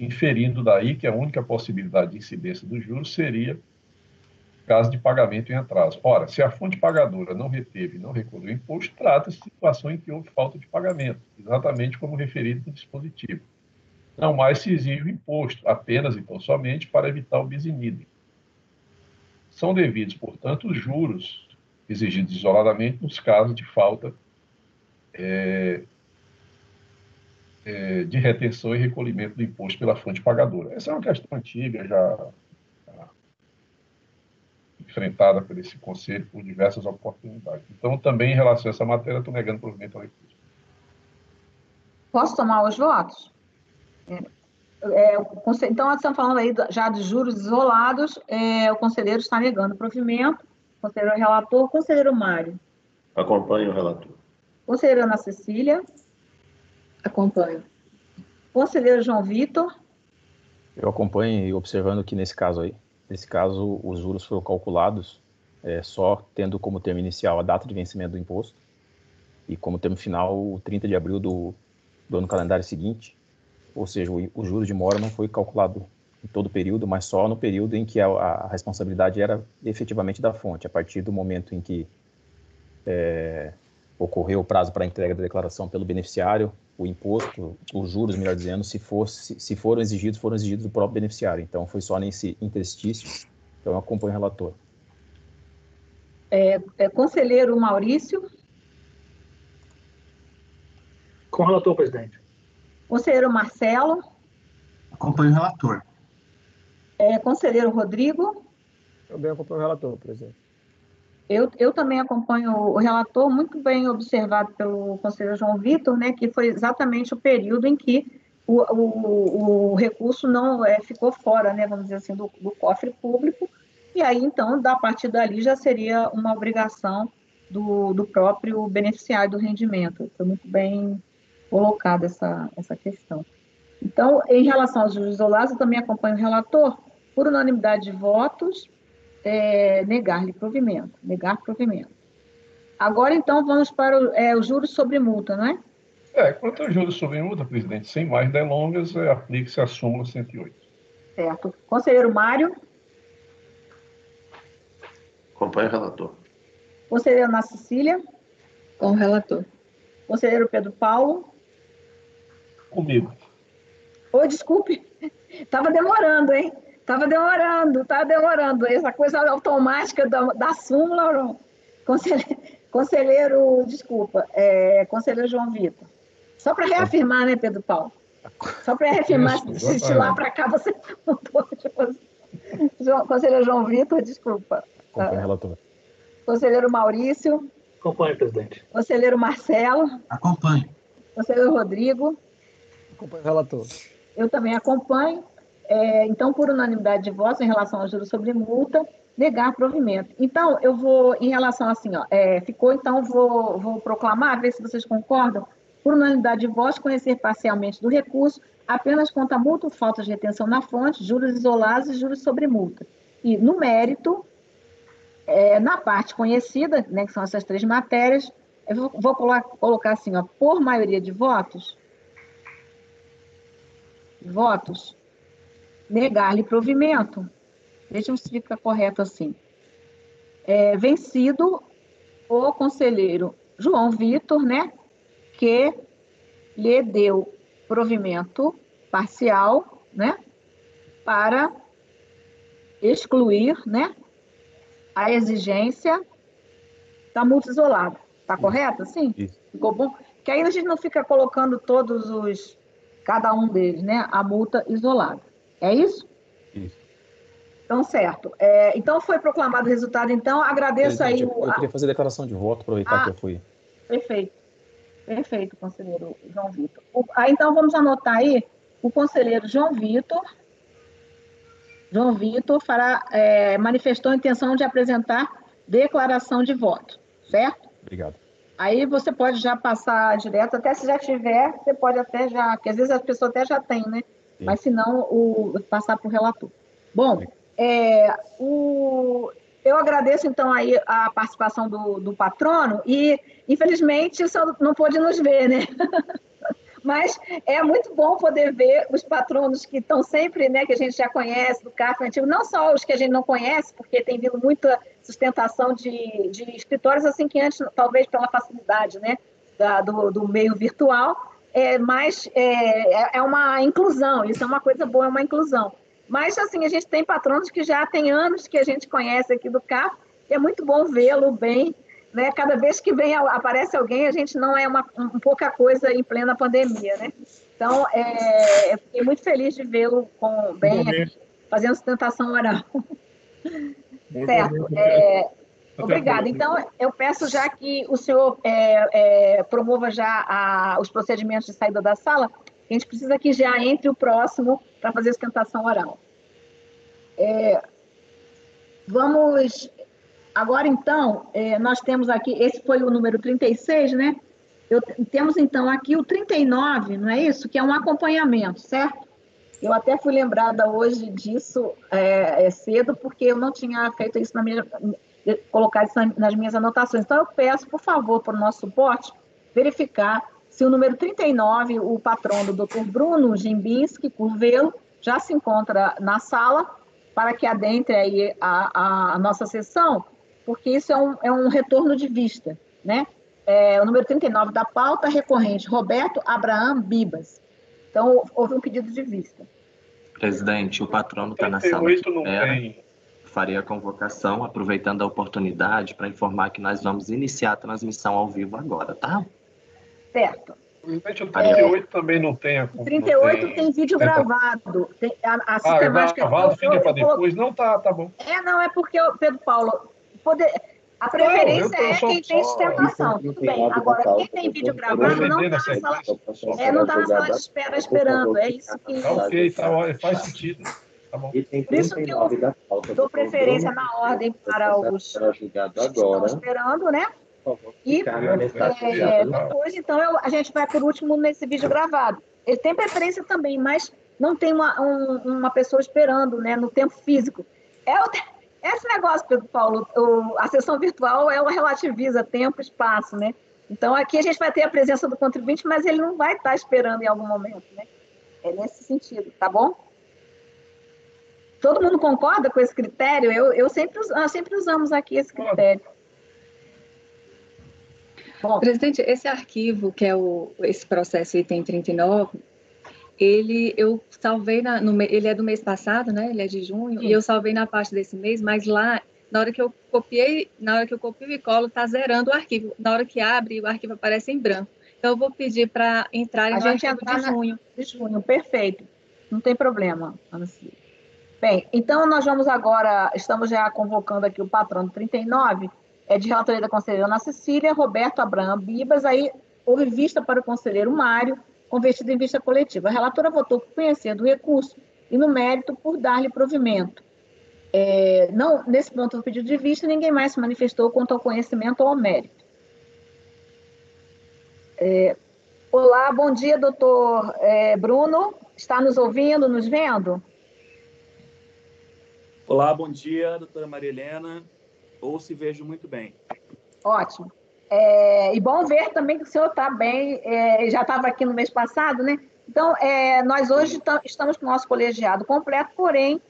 inferindo daí que a única possibilidade de incidência dos juros seria caso de pagamento em atraso. Ora, se a fonte pagadora não reteve e não recolheu o imposto, trata-se de situação em que houve falta de pagamento, exatamente como referido no dispositivo. Não mais se exige o imposto, apenas e tão somente para evitar o bis in idem. São devidos, portanto, os juros exigidos isoladamente nos casos de falta de retenção e recolhimento do imposto pela fonte pagadora. Essa é uma questão antiga, já enfrentada por esse Conselho por diversas oportunidades. Então, também em relação a essa matéria, estou negando provimento ao recurso. Posso tomar os votos? Então, nós estamos falando aí já de juros isolados, o conselheiro está negando o provimento, conselheiro relator, conselheiro Mário. Acompanho o relator. Conselheira Ana Cecília. Acompanho. Conselheiro João Vitor. Eu acompanho e observando que nesse caso, os juros foram calculados só tendo como termo inicial a data de vencimento do imposto e como termo final o 30 de abril do ano calendário seguinte. Ou seja, o juros de mora não foi calculado em todo o período, mas só no período em que a responsabilidade era efetivamente da fonte. A partir do momento em que ocorreu o prazo para a entrega da declaração pelo beneficiário, o imposto, os juros, melhor dizendo, se foram exigidos do próprio beneficiário. Então, foi só nesse interstício. Então, eu acompanho o relator. Conselheiro Maurício. Com o relator, presidente. Conselheiro Marcelo. Acompanho o relator. Conselheiro Rodrigo. Também acompanho o relator, presidente. Eu também acompanho o relator, muito bem observado pelo conselheiro João Vitor, né, que foi exatamente o período em que o recurso não ficou fora, né, vamos dizer assim, do cofre público, e aí, então, a partir dali já seria uma obrigação do próprio beneficiário do rendimento. Foi muito bem colocada essa questão. Então, em relação aos juros isolados, eu também acompanho o relator, por unanimidade de votos, negar-lhe provimento, negar provimento. Agora, então, vamos para os juros sobre multa, não é? Quanto aos juros sobre multa, presidente, sem mais delongas, aplique-se a súmula 108. Certo. Conselheiro Mário. Acompanho o relator. Conselheira Ana Cecília. Com o relator. Conselheiro Pedro Paulo. Comigo. Desculpe. Estava demorando, hein? Estava demorando. Essa coisa automática da súmula, não. Conselheiro, desculpa, conselheiro João Vitor. Só para reafirmar, né, Pedro Paulo? Só para reafirmar, se de lá para cá você mudou de posição. Conselheiro João Vitor, desculpa. Acompanho o relator. Conselheiro Maurício. Acompanho, presidente. Conselheiro Marcelo. Acompanho. Conselheiro Rodrigo. Acompanho o relator. Eu também acompanho. Então, por unanimidade de votos em relação ao juros sobre multa, negar provimento. Então, eu vou, em relação assim, ficou, então, vou proclamar, ver se vocês concordam, por unanimidade de votos, conhecer parcialmente do recurso, apenas quanto a multa ou falta de retenção na fonte, juros isolados e juros sobre multa. E, no mérito, na parte conhecida, né, que são essas três matérias, eu vou colocar assim, por maioria de votos, negar-lhe provimento. Vejam se fica correto assim. Vencido o conselheiro João Vitor, né? que lhe deu provimento parcial, né, para excluir, né, a exigência da multa isolada. Está correto, assim? Isso. Ficou bom? Que aí a gente não fica colocando cada um deles, né, a multa isolada. É isso? Isso. Então, certo. Então, foi proclamado o resultado, então, agradeço aí Presidente, eu queria fazer declaração de voto, aproveitar que eu fui. Perfeito. Perfeito, conselheiro João Vitor. Então, vamos anotar aí, o conselheiro João Vitor manifestou a intenção de apresentar declaração de voto, certo? Obrigado. Aí você pode já passar direto, até se já tiver, você pode até já, porque às vezes as pessoas até já têm, né? Sim. Mas se não, passar para o relator. Bom, eu agradeço então aí a participação do patrono e, infelizmente, o senhor não pôde nos ver, né? Mas é muito bom poder ver os patronos que estão sempre, né, que a gente já conhece, do CARF antigo, não só os que a gente não conhece, porque tem vindo muita sustentação de escritórios, assim, que antes, talvez pela facilidade, né, do meio virtual, mas é uma inclusão, isso é uma coisa boa, é uma inclusão. Mas, assim, a gente tem patronos que já tem anos que a gente conhece aqui do CARF, e é muito bom vê-lo bem, né? Cada vez que aparece alguém, a gente não é pouca coisa em plena pandemia, né? Então, eu fiquei muito feliz de vê-lo bem aqui, fazendo sustentação oral. Certo. Obrigada. Então, eu peço já que o senhor promova já os procedimentos de saída da sala. A gente precisa que já entre o próximo para fazer a sustentação oral. Vamos... Agora, então, nós temos aqui, esse foi o número 36, né? Temos, então, aqui o 39, não é isso? Que é um acompanhamento, certo? Eu até fui lembrada hoje disso cedo, porque eu não tinha feito isso colocado isso nas minhas anotações. Então, eu peço, por favor, para o nosso suporte, verificar se o número 39, o patrono, o Dr. Bruno Gimbinski Curvelo, já se encontra na sala, para que adentre aí a nossa sessão, porque isso é um retorno de vista, né? O número 39 da pauta, recorrente, Roberto Abraham Bibas. Então, houve um pedido de vista. Presidente, o patrono está na sala de espera. Farei a convocação, aproveitando a oportunidade para informar que nós vamos iniciar a transmissão ao vivo agora, tá? Certo. Presidente, o 38 também não tem... O 38 tem vídeo gravado. A sistemática... Gravado, fica para depois. Não, tá bom. Não, é porque, Pedro Paulo, a preferência quem tem sustentação. Tudo bem. Agora, quem tem vídeo gravado não está na sala de espera esperando. É isso que... Ok, faz sentido. Tá bom. Por isso que eu dou preferência na ordem para os que estão esperando, né? E depois, então, a gente vai por último nesse vídeo gravado. Ele tem preferência também, mas não tem uma pessoa esperando, né, no tempo físico. Esse negócio, Pedro Paulo, a sessão virtual, ela relativiza tempo e espaço, né? Então, aqui a gente vai ter a presença do contribuinte, mas ele não vai estar esperando em algum momento, né? É nesse sentido, tá bom? Todo mundo concorda com esse critério? Nós sempre usamos aqui esse critério. Bom, presidente, esse arquivo, que é esse processo item 39, eu salvei, ele é do mês passado, né? Ele é de junho, e eu salvei na parte desse mês, mas lá, na hora que eu copio e colo, está zerando o arquivo. Na hora que abre, o arquivo aparece em branco. Então, eu vou pedir para entrar no arquivo de junho. De junho, perfeito. Não tem problema, Ana Cília. Bem, então nós vamos agora, estamos já convocando aqui o patrono 39, de relatoria da conselheira Ana Cecília, Roberto Abraham Bibas, aí houve vista para o conselheiro Mário, convertido em vista coletiva. A relatora votou por conhecer do recurso e, no mérito, por dar-lhe provimento. Não, nesse ponto do pedido de vista, ninguém mais se manifestou quanto ao conhecimento ou ao mérito. Olá, bom dia, doutor Bruno. Está nos ouvindo, nos vendo? Olá, bom dia, doutora Maria Helena. Ouço e vejo muito bem. Ótimo. E bom ver também que o senhor está bem, já estava aqui no mês passado, né? Então, nós hoje estamos com o nosso colegiado completo, porém,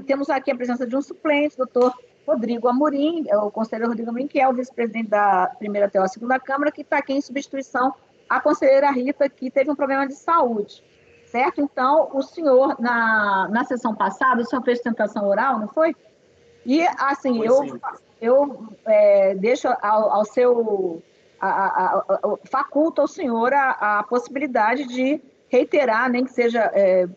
temos aqui a presença de um suplente, doutor Rodrigo Amorim, o conselheiro Rodrigo Amorim, que é o vice-presidente da primeira até a segunda Câmara, que está aqui em substituição à conselheira Rita, que teve um problema de saúde, certo? Então, o senhor, na sessão passada, o senhor fez tentação oral, não foi? E, assim, eu deixo ao seu... faculto ao senhor a possibilidade de reiterar, nem que seja,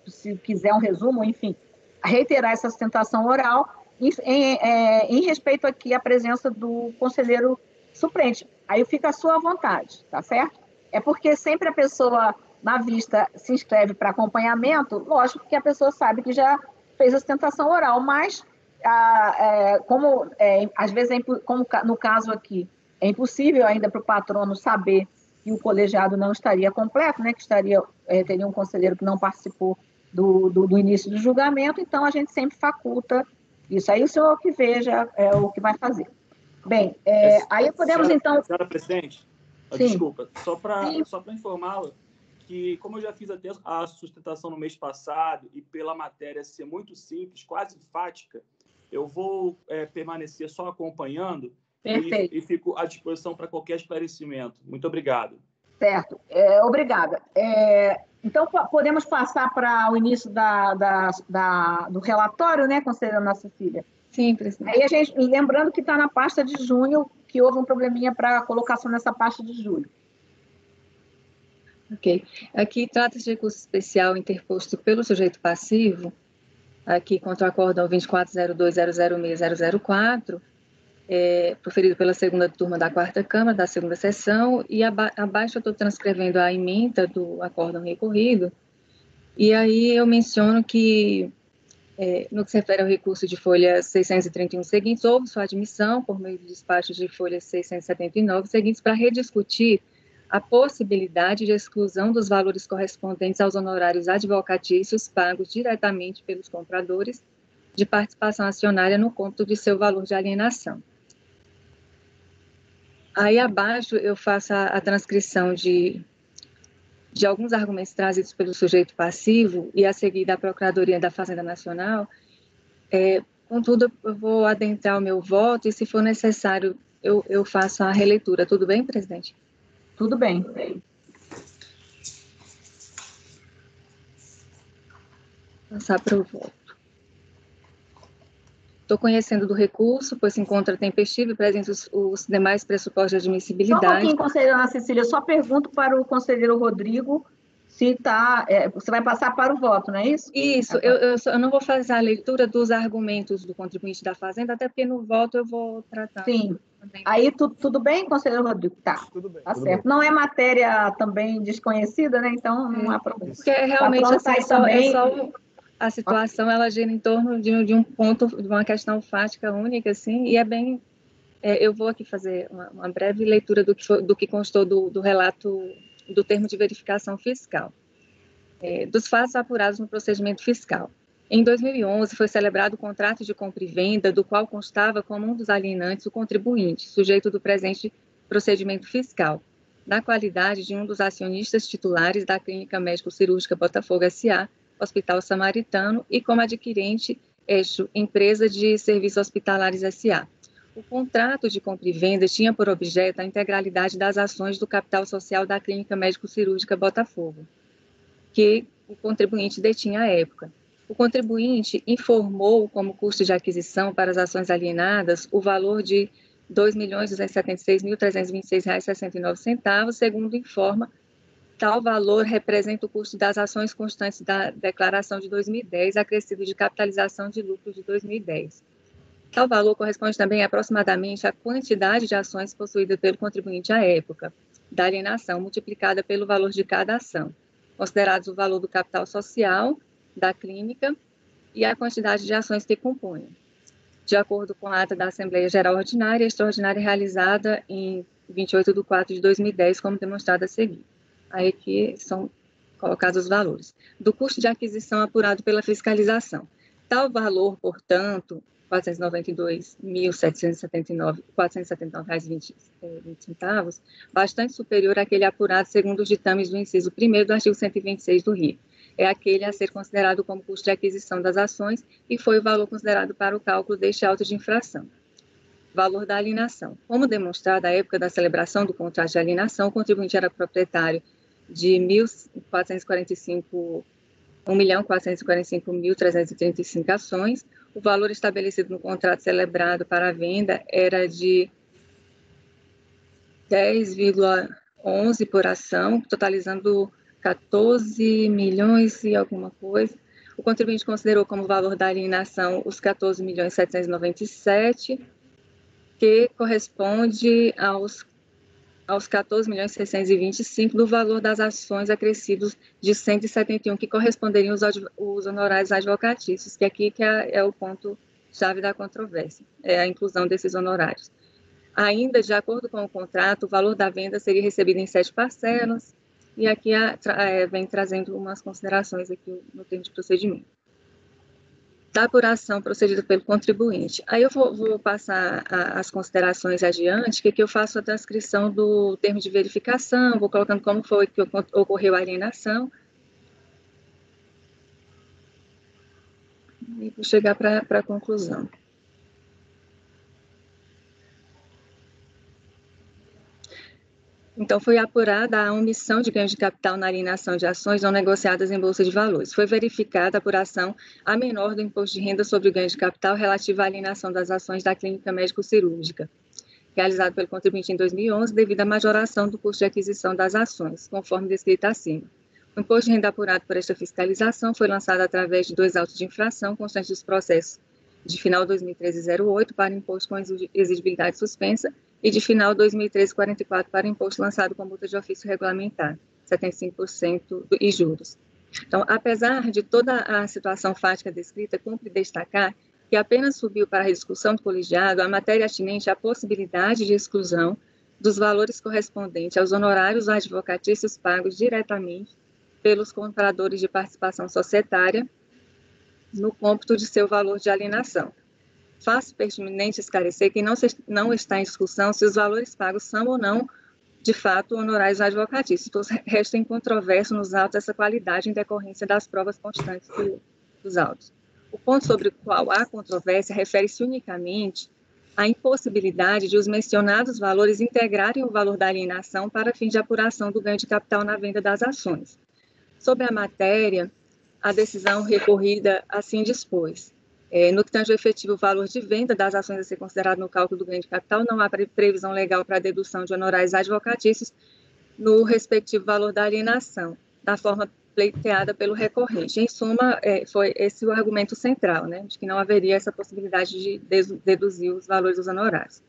se quiser um resumo, enfim, reiterar essa sustentação oral em respeito aqui à presença do conselheiro suplente. Aí fica à sua vontade, tá certo? É porque sempre a pessoa, na vista, se inscreve para acompanhamento, lógico que a pessoa sabe que já fez a sustentação oral, mas, às vezes, como no caso aqui, é impossível ainda para o patrono saber que o colegiado não estaria completo, né, que teria um conselheiro que não participou do início do julgamento, então a gente sempre faculta isso. Aí o senhor que veja o que vai fazer. Bem, aí podemos então... Senhora presidente, desculpa, só para informá-la que, como eu já fiz a sustentação no mês passado e pela matéria ser muito simples, quase enfática, eu vou permanecer só acompanhando e fico à disposição para qualquer esclarecimento. Muito obrigado. Certo. Obrigada. Então, podemos passar para o início do relatório, né, conselheira Ana Cecília? Sim, presidente. Aí a gente, lembrando que está na pasta de junho, que houve um probleminha para a colocação nessa pasta de julho. Ok. Aqui trata-se de recurso especial interposto pelo sujeito passivo, aqui contra o acórdão 2402006004, proferido pela segunda turma da quarta Câmara, da segunda sessão, e abaixo eu estou transcrevendo a ementa do acórdão recorrido, e aí eu menciono que, no que se refere ao recurso de folha 631 seguintes, houve sua admissão por meio do despacho de folha 679 seguintes para rediscutir a possibilidade de exclusão dos valores correspondentes aos honorários advocatícios pagos diretamente pelos compradores de participação acionária no cômputo de seu valor de alienação. Aí abaixo eu faço a transcrição de alguns argumentos trazidos pelo sujeito passivo e a seguir da Procuradoria da Fazenda Nacional. Contudo, eu vou adentrar o meu voto e, se for necessário, eu faço a releitura. Tudo bem, presidente? Tudo bem. Passar para o voto. Estou conhecendo do recurso, pois se encontra tempestivo e presente os demais pressupostos de admissibilidade. Só um pouquinho, conselheira Ana Cecília, só pergunto para o conselheiro Rodrigo se você vai passar para o voto, não é isso? Isso, eu não vou fazer a leitura dos argumentos do contribuinte da Fazenda, até porque no voto eu vou tratar. Sim. Aí tudo bem, conselheiro Rodrigo? Tá. Tudo bem. Tá certo. Bem. Não é matéria também desconhecida, né? Então não há problema. Porque realmente a situação ela gira em torno de um ponto, de uma questão fática única, assim, e é bem... eu vou aqui fazer uma breve leitura do que constou do relato do termo de verificação fiscal, dos fatos apurados no procedimento fiscal. Em 2011, foi celebrado o contrato de compra e venda, do qual constava como um dos alienantes o contribuinte, sujeito do presente procedimento fiscal, na qualidade de um dos acionistas titulares da Clínica Médico-Cirúrgica Botafogo S.A., Hospital Samaritano, e como adquirente, Empresa de Serviços Hospitalares S.A. O contrato de compra e venda tinha por objeto a integralidade das ações do capital social da Clínica Médico-Cirúrgica Botafogo, que o contribuinte detinha à época. O contribuinte informou como custo de aquisição para as ações alienadas o valor de R$ 2.276.326,69, segundo informa, tal valor representa o custo das ações constantes da declaração de 2010, acrescido de capitalização de lucros de 2010. Tal valor corresponde também aproximadamente à quantidade de ações possuídas pelo contribuinte à época da alienação, multiplicada pelo valor de cada ação, considerados o valor do capital social da clínica e a quantidade de ações que compõem, de acordo com a ata da Assembleia Geral Ordinária e Extraordinária realizada em 28 de 4 de 2010, como demonstrado a seguir. Aí aqui são colocados os valores. Do custo de aquisição apurado pela fiscalização. Tal valor, portanto, R$ 492.479,20, bastante superior àquele apurado segundo os ditames do inciso 1º do artigo 126 do RIF, é aquele a ser considerado como custo de aquisição das ações e foi o valor considerado para o cálculo deste auto de infração. Valor da alienação. Como demonstrado, à época da celebração do contrato de alienação, o contribuinte era proprietário de 1.445.335 ações. O valor estabelecido no contrato celebrado para a venda era de 10,11 por ação, totalizando 14 milhões e alguma coisa. O contribuinte considerou como valor da alienação os 14.797.000, que corresponde aos 14.625.000 do valor das ações acrescidos de 171, que corresponderiam os honorários advocatícios, que aqui é o ponto-chave da controvérsia, é a inclusão desses honorários. Ainda, de acordo com o contrato, o valor da venda seria recebido em 7 parcelas, e aqui vem trazendo umas considerações aqui no termo de procedimento. Da apuração procedida pelo contribuinte. Aí eu vou passar as considerações adiante, que aqui eu faço a transcrição do termo de verificação, vou colocando como foi que ocorreu a alienação, e vou chegar para a conclusão. Então, foi apurada a omissão de ganho de capital na alienação de ações não negociadas em Bolsa de Valores. Foi verificada a apuração a menor do imposto de renda sobre o ganho de capital relativo à alienação das ações da clínica médico-cirúrgica, realizado pelo contribuinte em 2011, devido à majoração do custo de aquisição das ações, conforme descrito acima. O imposto de renda apurado por esta fiscalização foi lançado através de 2 autos de infração constantes dos processos de final 2013-08 para imposto com exigibilidade suspensa e de final 2013-44 para imposto lançado com multa de ofício regulamentar, 75% e juros. Então, apesar de toda a situação fática descrita, cumpre destacar que apenas subiu para a discussão do colegiado a matéria atinente à possibilidade de exclusão dos valores correspondentes aos honorários advocatícios pagos diretamente pelos compradores de participação societária no cômputo de seu valor de alienação. Faço pertinente esclarecer que não está em discussão se os valores pagos são ou não, de fato, honorários advocatícios, pois resta incontroverso nos autos essa qualidade em decorrência das provas constantes dos autos. O ponto sobre o qual há controvérsia refere-se unicamente à impossibilidade de os mencionados valores integrarem o valor da alienação para fim de apuração do ganho de capital na venda das ações. Sobre a matéria, a decisão recorrida assim dispôs. No que tange ao efetivo valor de venda das ações a ser considerado no cálculo do ganho de capital, não há previsão legal para a dedução de honorários advocatícios no respectivo valor da alienação, da forma pleiteada pelo recorrente. Em suma, foi esse o argumento central, né, de que não haveria essa possibilidade de deduzir os valores dos honorários.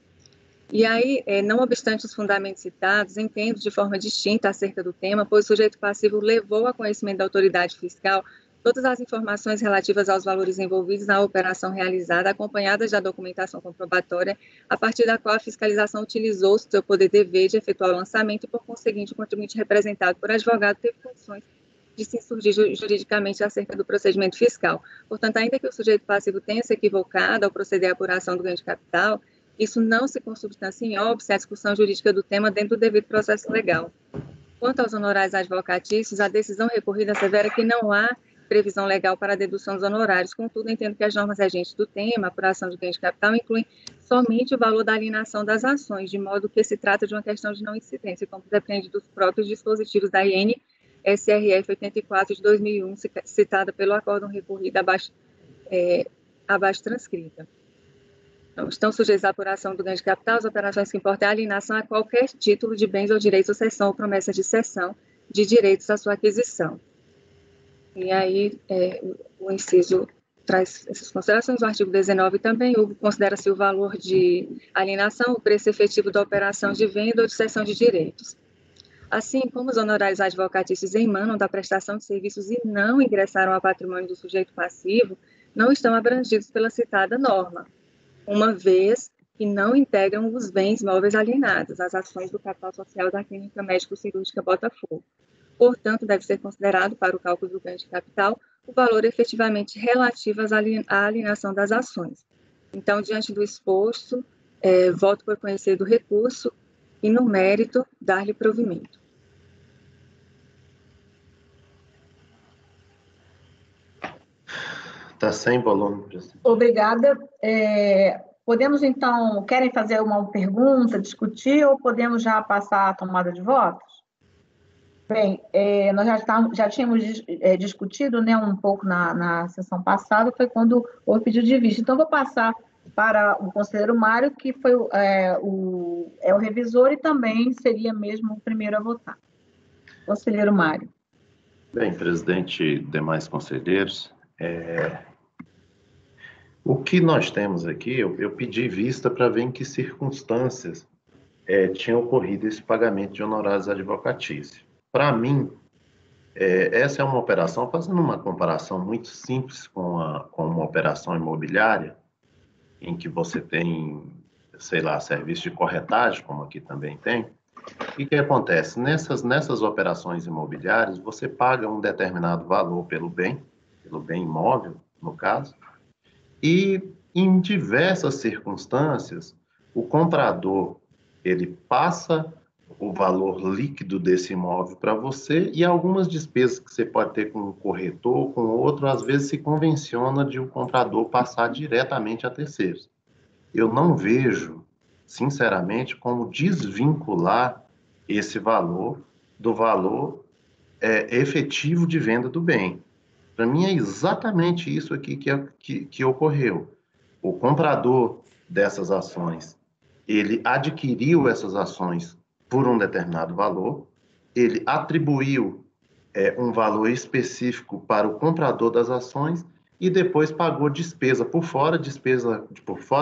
E aí, não obstante os fundamentos citados, entendo de forma distinta acerca do tema, pois o sujeito passivo levou a conhecimento da autoridade fiscal todas as informações relativas aos valores envolvidos na operação realizada, acompanhadas da documentação comprobatória, a partir da qual a fiscalização utilizou o seu poder dever de efetuar o lançamento e, por conseguinte, o contribuinte representado por advogado teve condições de se insurgir juridicamente acerca do procedimento fiscal. Portanto, ainda que o sujeito passivo tenha se equivocado ao proceder à apuração do ganho de capital, isso não se consubstancia em óbice à discussão jurídica do tema dentro do devido processo legal. Quanto aos honorários advocatícios, a decisão recorrida assevera que não há previsão legal para a dedução dos honorários. Contudo, entendo que as normas regentes do tema, apuração de ganho de capital, incluem somente o valor da alienação das ações, de modo que se trata de uma questão de não incidência, como depende dos próprios dispositivos da IN SRF 84 de 2001, citada pelo acórdão recorrido abaixo transcrita. Então, estão sujeitos à apuração do ganho de capital as operações que importam a alienação a qualquer título de bens ou direitos ou cessão ou promessa de cessão de direitos à sua aquisição. E aí, o inciso traz essas considerações. O artigo 19 também considera-se o valor de alienação, o preço efetivo da operação de venda ou de cessão de direitos. Assim como os honorários advocatícios emanam da prestação de serviços e não ingressaram ao patrimônio do sujeito passivo, não estão abrangidos pela citada norma, uma vez que não integram os bens móveis alienados, as ações do capital social da Clínica Médico-Cirúrgica Botafogo. Portanto, deve ser considerado para o cálculo do ganho de capital o valor efetivamente relativo à alienação das ações. Então, diante do exposto, voto por conhecer do recurso e, no mérito, dar-lhe provimento. Está sem volume, presidente. Obrigada. Podemos, então, querem fazer uma pergunta, discutir, ou podemos já passar a tomada de votos? Bem, nós já tínhamos discutido, né, um pouco na sessão passada, foi quando houve pedido de vista. Então, vou passar para o conselheiro Mário, que foi o revisor e também seria mesmo o primeiro a votar. Conselheiro Mário. Bem, presidente e demais conselheiros, o que nós temos aqui, eu pedi vista para ver em que circunstâncias tinha ocorrido esse pagamento de honorários advocatícios. Para mim, essa é uma operação, fazendo uma comparação muito simples com uma operação imobiliária, em que você tem, sei lá, serviço de corretagem, como aqui também tem. E o que acontece? Nessas operações imobiliárias, você paga um determinado valor pelo bem imóvel, no caso, e em diversas circunstâncias, o comprador, ele passa o valor líquido desse imóvel para você e algumas despesas que você pode ter com um corretor, com outro, às vezes se convenciona de o comprador passar diretamente a terceiros. Eu não vejo, sinceramente, como desvincular esse valor do valor efetivo de venda do bem. Para mim é exatamente isso aqui que ocorreu. O comprador dessas ações, ele adquiriu essas ações por um determinado valor, ele atribuiu um valor específico para o comprador das ações e depois pagou despesa por fora,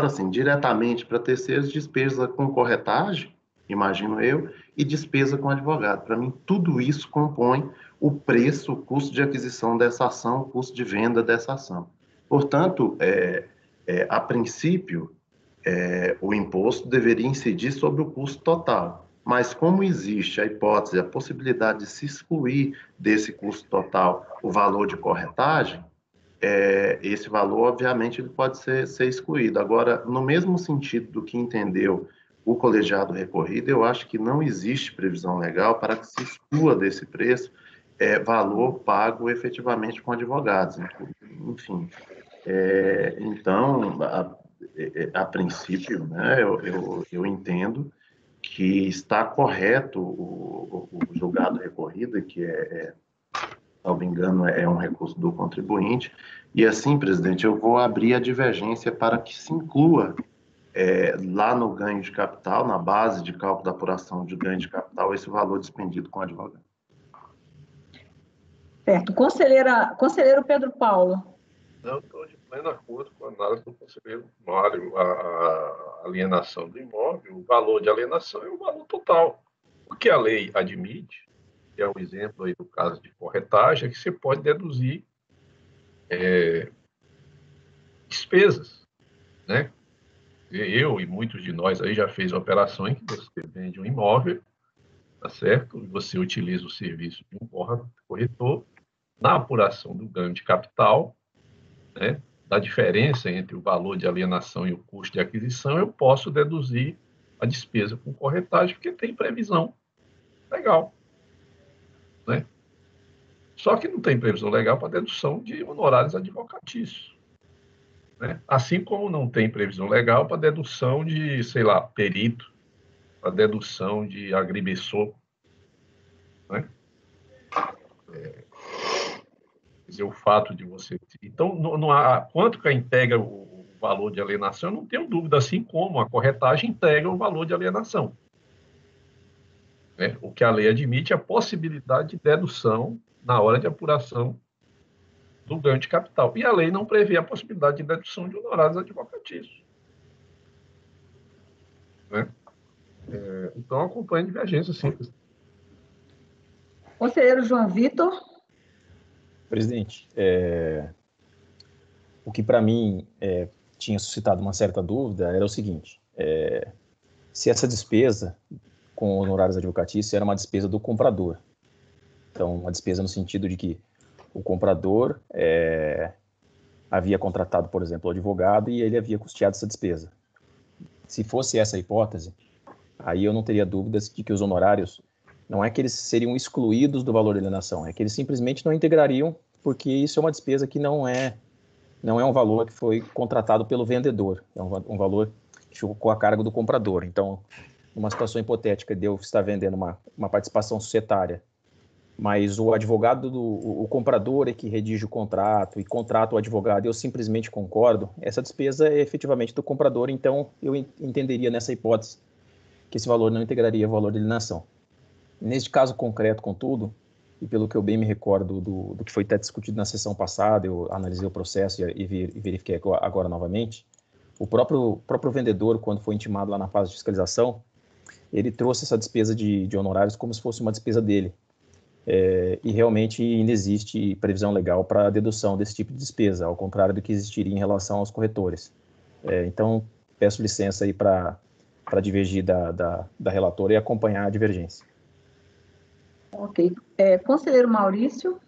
assim, diretamente para terceiros, despesa com corretagem, imagino eu, e despesa com advogado. Para mim, tudo isso compõe o preço, o custo de aquisição dessa ação, o custo de venda dessa ação. Portanto, a princípio, o imposto deveria incidir sobre o custo total. Mas como existe a hipótese, a possibilidade de se excluir desse custo total o valor de corretagem, esse valor, obviamente, ele pode ser excluído. Agora, no mesmo sentido do que entendeu o colegiado recorrido, eu acho que não existe previsão legal para que se exclua desse preço valor pago efetivamente com advogados. Enfim, então, a princípio, né, eu entendo que está correto o julgado recorrido, que salvo engano, é um recurso do contribuinte. E assim, presidente, eu vou abrir a divergência para que se inclua lá no ganho de capital, na base de cálculo da apuração de ganho de capital, esse valor despendido com advogado. Certo. Conselheiro Pedro Paulo. Não, estou de pleno acordo com a análise do conselheiro Mário. A alienação do imóvel, o valor de alienação é o valor total. O que a lei admite, que é o exemplo aí do caso de corretagem, é que você pode deduzir despesas, né? Eu e muitos de nós aí já fez operações que você vende um imóvel, tá certo? E você utiliza o serviço de um corretor na apuração do ganho de capital, né? Da diferença entre o valor de alienação e o custo de aquisição, eu posso deduzir a despesa com corretagem, porque tem previsão legal, né? Só que não tem previsão legal para dedução de honorários advocatícios, né? Assim como não tem previsão legal para dedução de, sei lá, perito, para dedução de agrimensor, né? Quer dizer, o fato de você... Então, não há... quanto que integra o valor de alienação, eu não tenho dúvida, assim como a corretagem integra o valor de alienação, né? O que a lei admite é a possibilidade de dedução na hora de apuração do ganho de capital. E a lei não prevê a possibilidade de dedução de honorários advocatícios, né? Então, acompanha a divergência simples. Conselheiro João Vitor. Presidente, o que para mim tinha suscitado uma certa dúvida era o seguinte: se essa despesa com honorários advocatícios era uma despesa do comprador. Então, uma despesa no sentido de que o comprador havia contratado, por exemplo, o advogado e ele havia custeado essa despesa. Se fosse essa a hipótese, aí eu não teria dúvidas de que os honorários, não é que eles seriam excluídos do valor da alienação, é que eles simplesmente não integrariam, porque isso é uma despesa que não não é um valor que foi contratado pelo vendedor, é um valor que ficou a cargo do comprador. Então, numa situação hipotética de eu estar vendendo uma participação societária, mas o advogado, o comprador é que redige o contrato e contrata o advogado, eu simplesmente concordo, essa despesa é efetivamente do comprador, então eu entenderia nessa hipótese que esse valor não integraria o valor de alienação. Neste caso concreto, contudo, e pelo que eu bem me recordo do que foi até discutido na sessão passada, eu analisei o processo e verifiquei agora novamente, o próprio vendedor, quando foi intimado lá na fase de fiscalização, ele trouxe essa despesa de honorários como se fosse uma despesa dele. E realmente ainda existe previsão legal para a dedução desse tipo de despesa, ao contrário do que existiria em relação aos corretores. Então, peço licença aí para divergir da relatora e acompanhar a divergência. Ok. Conselheiro Maurício?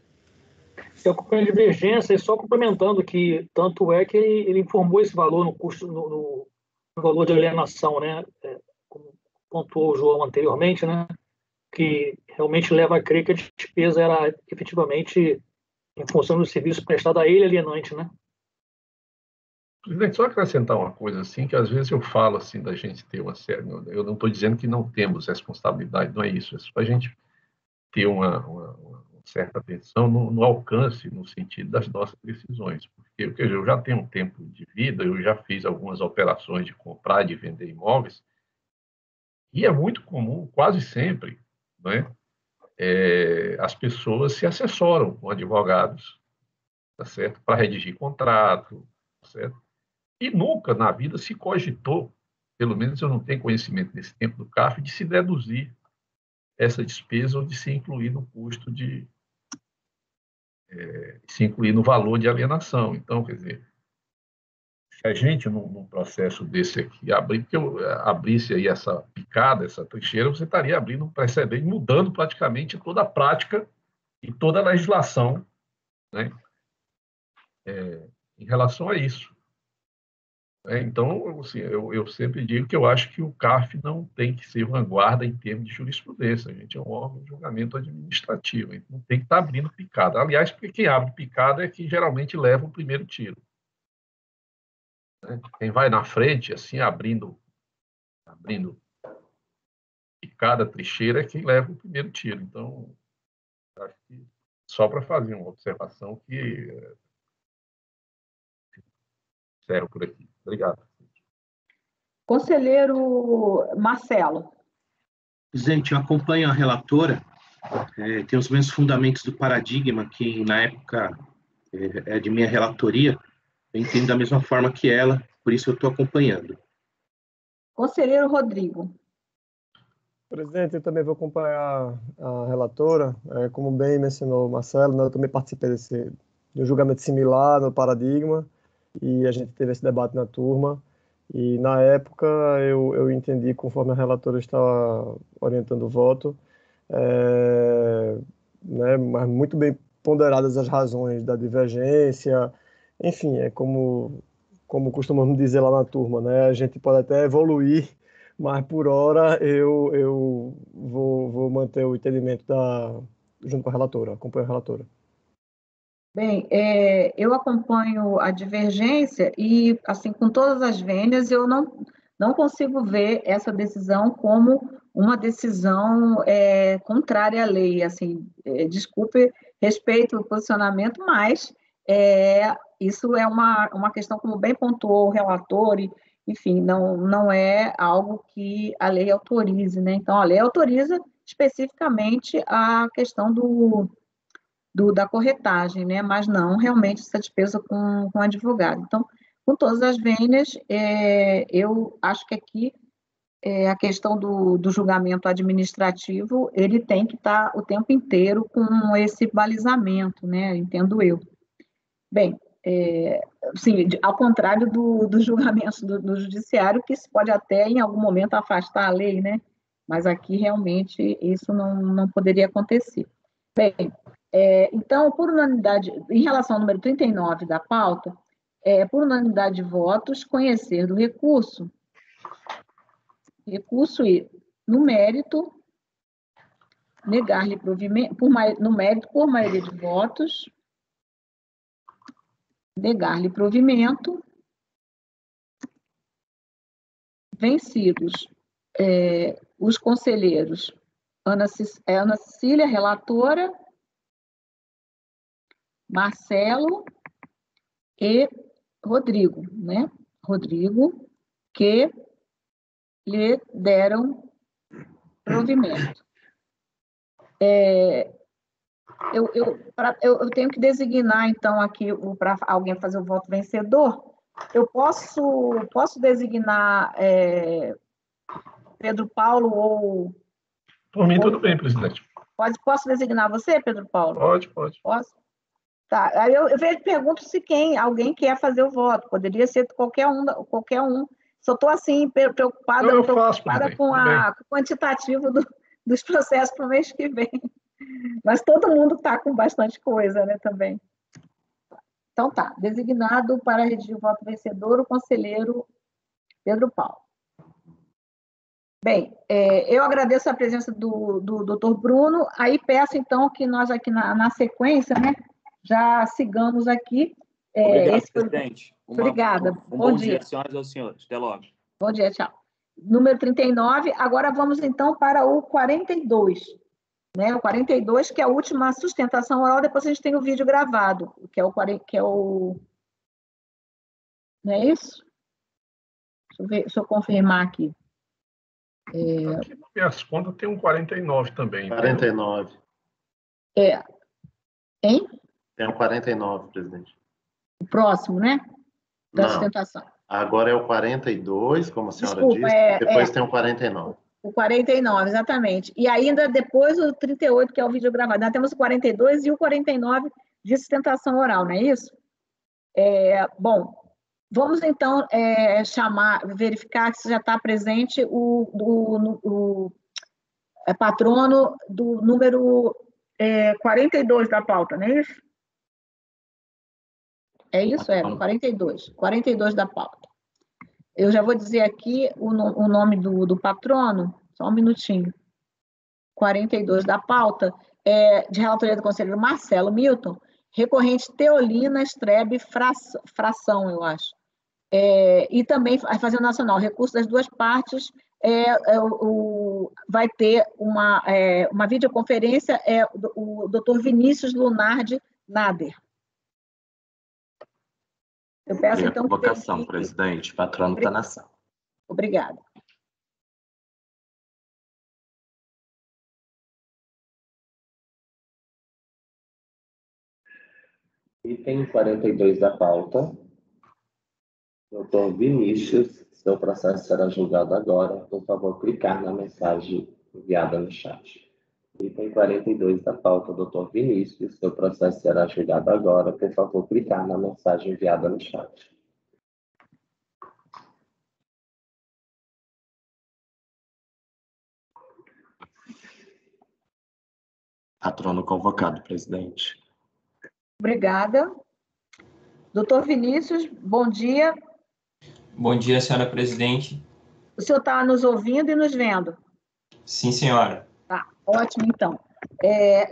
Eu acompanho a divergência e só complementando que tanto é que ele informou esse valor no custo, no valor de alienação, né? Como pontuou o João anteriormente, né? Que realmente leva a crer que a despesa era efetivamente em função do serviço prestado a ele alienante, né? Presidente, só acrescentar uma coisa assim, que às vezes eu falo assim da gente ter uma série, eu não estou dizendo que não temos responsabilidade, não é isso, é só a gente ter uma certa atenção no alcance, no sentido das nossas decisões, porque eu já tenho um tempo de vida, eu já fiz algumas operações de comprar e de vender imóveis, e é muito comum, quase sempre, né, as pessoas se assessoram com advogados, tá certo? Para redigir contrato, tá certo? E nunca na vida se cogitou, pelo menos eu não tenho conhecimento nesse tempo do CARF, de se deduzir essa despesa ou de se incluir no custo se incluir no valor de alienação. Então, quer dizer, se a gente, num processo desse aqui, abrisse aí essa picada, essa trincheira, você estaria abrindo um precedente, mudando praticamente toda a prática e toda a legislação, né, em relação a isso. Então, assim, eu sempre digo que eu acho que o CARF não tem que ser vanguarda em termos de jurisprudência. A gente é um órgão de julgamento administrativo, a gente não tem que estar abrindo picada. Aliás, porque quem abre picada é que geralmente leva o primeiro tiro. Né? Quem vai na frente, assim, abrindo picada, trincheira, é quem leva o primeiro tiro. Então, acho que só para fazer uma observação que encerro por aqui. Obrigado. Conselheiro Marcelo. Presidente, eu acompanho a relatora, tem os mesmos fundamentos do paradigma, que na época é de minha relatoria, eu entendo da mesma forma que ela, por isso eu estou acompanhando. Conselheiro Rodrigo. Presidente, eu também vou acompanhar a relatora. Como bem mencionou o Marcelo, eu também participei de um julgamento similar no paradigma, e a gente teve esse debate na turma. E, na época, eu entendi, conforme a relatora estava orientando o voto, né, mas muito bem ponderadas as razões da divergência. Enfim, como costumamos dizer lá na turma, né, a gente pode até evoluir, mas, por hora, eu vou manter o entendimento junto com a relatora, acompanho a relatora. Bem, eu acompanho a divergência e, assim, com todas as vênias, eu não consigo ver essa decisão como uma decisão contrária à lei. Assim, desculpe, respeito o posicionamento, mas isso é uma questão, como bem pontuou o relator, e, enfim, não é algo que a lei autorize, né? Então, a lei autoriza especificamente a questão da corretagem, né? Mas não realmente essa despesa com advogado. Então, com todas as vênias, eu acho que aqui a questão do julgamento administrativo, ele tem que estar o tempo inteiro com esse balizamento, né? Entendo eu. Bem, sim, ao contrário do julgamento do judiciário, que se pode até, em algum momento, afastar a lei, né? Mas aqui, realmente, isso não poderia acontecer. Bem, então, por unanimidade, em relação ao número 39 da pauta, por unanimidade de votos, conhecer do recurso e, no mérito, negar-lhe provimento, no mérito, por maioria de votos, negar-lhe provimento. Vencidos os conselheiros Ana Cecília, relatora, Marcelo e Rodrigo, né? Rodrigo, que lhe deram provimento. Eu tenho que designar, então, aqui, para alguém fazer o voto vencedor. Eu posso designar Pedro Paulo ou... Por mim, tudo bem, presidente. Posso designar você, Pedro Paulo? Pode. Posso? Tá. Aí eu pergunto se alguém quer fazer o voto. Poderia ser qualquer um. Só estou, assim, preocupada com o quantitativo dos processos para o mês que vem. Mas todo mundo está com bastante coisa, né, também. Então tá, designado para redigir o voto vencedor o conselheiro Pedro Paulo. Bem, eu agradeço a presença do doutor Bruno, aí peço então que nós aqui na sequência, né, já sigamos aqui. Obrigado, presidente. Obrigada. Bom dia, senhoras e senhores. Até logo. Bom dia, tchau. Número 39, agora vamos então para o 42. Né, o 42, que é a última sustentação oral, depois a gente tem o vídeo gravado, que é o... Não é isso? Deixa eu confirmar aqui. Aqui nas minhas contas tem um 49 também. 49. Hein? Tem um 49, presidente. O próximo, né? Da sustentação. Agora é o 42, como a senhora disse, depois tem o 49. O 49, exatamente. E ainda depois o 38, que é o vídeo gravado. Nós temos o 42 e o 49 de sustentação oral, não é isso? Bom, vamos então verificar se já está presente o patrono do número 42 da pauta, não é isso? É isso? 42. 42 da pauta. Eu já vou dizer aqui o nome do patrono, só um minutinho. 42 da pauta, de relatoria do conselheiro Marcelo Milton, recorrente Teolina Strebe Fração, eu acho. E também a Fazenda Nacional, recurso das duas partes, vai ter uma videoconferência, o doutor Vinícius Lunardi Nader. Eu peço, então, que convocação, presidente. Patrono está na sala. Obrigada. Item 42 da pauta. Doutor Vinícius, seu processo será julgado agora. Por favor, clicar na mensagem enviada no chat. Item 42 da pauta, doutor Vinícius, seu processo será julgado agora. Por favor, clicar na mensagem enviada no chat. Patrono convocado, presidente. Obrigada. Doutor Vinícius, bom dia. Bom dia, senhora presidente. O senhor está nos ouvindo e nos vendo? Sim, senhora. Tá, ótimo, então.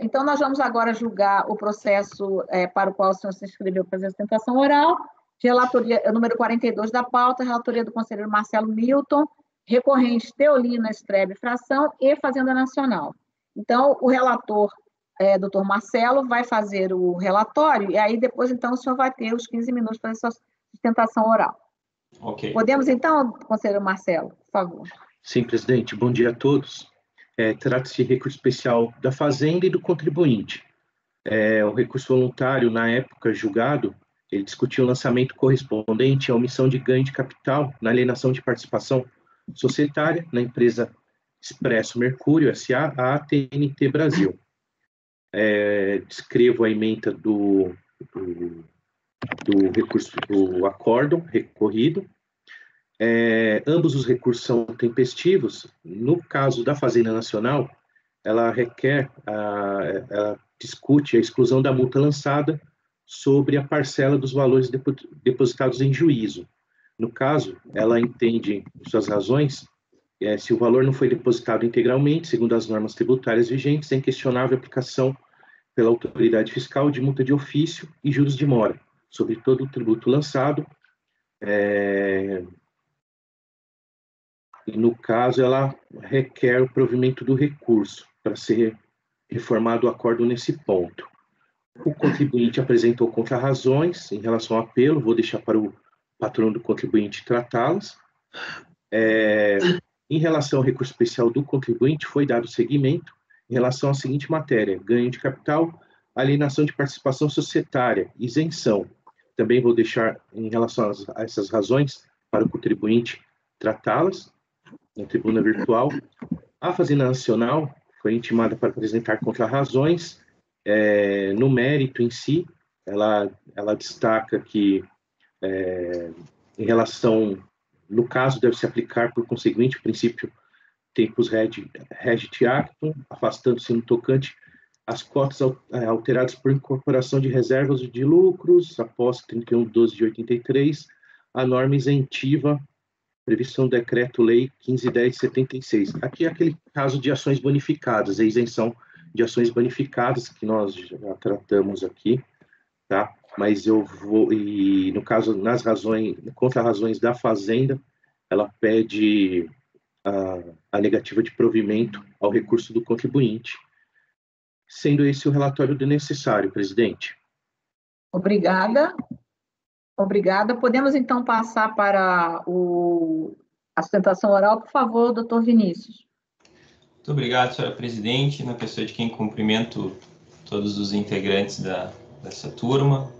Então, nós vamos agora julgar o processo para o qual o senhor se inscreveu para fazer a sustentação oral, relatoria, número 42 da pauta, relatoria do conselheiro Marcelo Milton, recorrente Teolina Strebe Fração e Fazenda Nacional. Então, o relator, doutor Marcelo, vai fazer o relatório, e aí depois, então, o senhor vai ter os 15 minutos para fazer a sua sustentação oral. Ok. Podemos, então, conselheiro Marcelo, por favor. Sim, presidente. Bom dia a todos. Trata-se de recurso especial da Fazenda e do contribuinte. O recurso voluntário, na época julgado, ele discutiu o lançamento correspondente à omissão de ganho de capital na alienação de participação societária na empresa Expresso Mercúrio S.A., a AT&T Brasil. Descrevo a ementa do recurso do acórdão recorrido. Ambos os recursos são tempestivos. No caso da Fazenda Nacional, ela discute a exclusão da multa lançada sobre a parcela dos valores depositados em juízo. No caso, ela entende, por suas razões, se o valor não foi depositado integralmente, segundo as normas tributárias vigentes, é inquestionável a aplicação pela autoridade fiscal de multa de ofício e juros de mora sobre todo o tributo lançado. E, no caso, ela requer o provimento do recurso para ser reformado o acordo nesse ponto. O contribuinte apresentou contrarrazões em relação ao apelo, vou deixar para o patrono do contribuinte tratá-las. Em relação ao recurso especial do contribuinte, foi dado seguimento em relação à seguinte matéria: ganho de capital, alienação de participação societária, isenção. Também vou deixar, em relação a essas razões, para o contribuinte tratá-las na tribuna virtual. A Fazenda Nacional foi intimada para apresentar contrarrazões. No mérito em si, ela destaca que, em relação, no caso, deve se aplicar, por conseguinte, o princípio tempus regit actum, afastando-se no tocante as cotas alteradas por incorporação de reservas de lucros, após 31/12/83, a norma isentiva prevista no Decreto-Lei 15.10/76. Aqui é aquele caso de ações bonificadas, a isenção de ações bonificadas, que nós já tratamos aqui, tá? Mas eu vou, e no caso, nas razões, contra-razões da Fazenda, ela pede a negativa de provimento ao recurso do contribuinte. Sendo esse o relatório do necessário, presidente. Obrigada. Obrigada. Podemos, então, passar para a sustentação oral, por favor, doutor Vinícius. Muito obrigado, senhora presidente, na pessoa de quem cumprimento todos os integrantes dessa turma.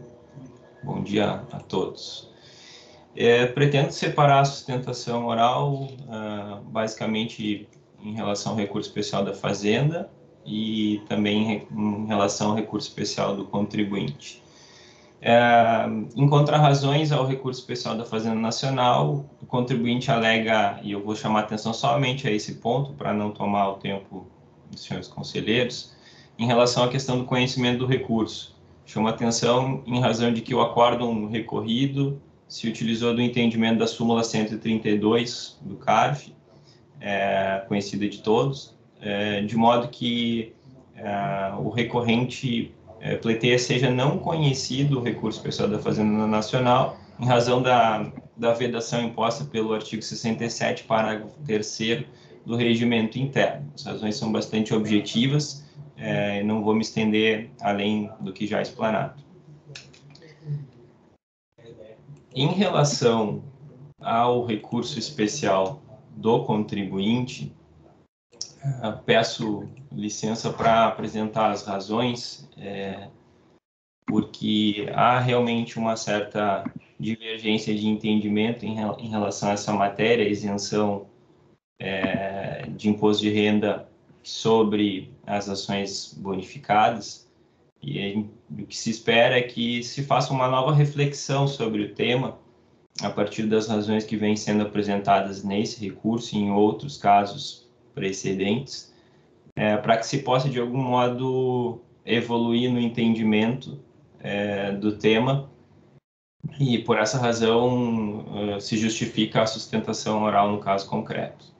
Bom dia a todos. Pretendo separar a sustentação oral, basicamente, em relação ao recurso especial da Fazenda e também em relação ao recurso especial do contribuinte. Em contrarrazões ao recurso especial da Fazenda Nacional, o contribuinte alega, e eu vou chamar a atenção somente a esse ponto, para não tomar o tempo dos senhores conselheiros, em relação à questão do conhecimento do recurso. Chama atenção em razão de que o acórdão recorrido se utilizou do entendimento da súmula 132 do CARF, conhecida de todos, de modo que o recorrente pleiteia seja não conhecido o recurso especial da Fazenda Nacional, em razão da vedação imposta pelo artigo 67, parágrafo 3º do regimento interno. As razões são bastante objetivas, não vou me estender além do que já explanado. Em relação ao recurso especial do contribuinte, peço licença para apresentar as razões, porque há realmente uma certa divergência de entendimento em relação a essa matéria, isenção de imposto de renda sobre as ações bonificadas, e o que se espera é que se faça uma nova reflexão sobre o tema, a partir das razões que vêm sendo apresentadas nesse recurso e em outros casos precedentes, para que se possa, de algum modo, evoluir no entendimento do tema, e por essa razão se justifica a sustentação oral no caso concreto.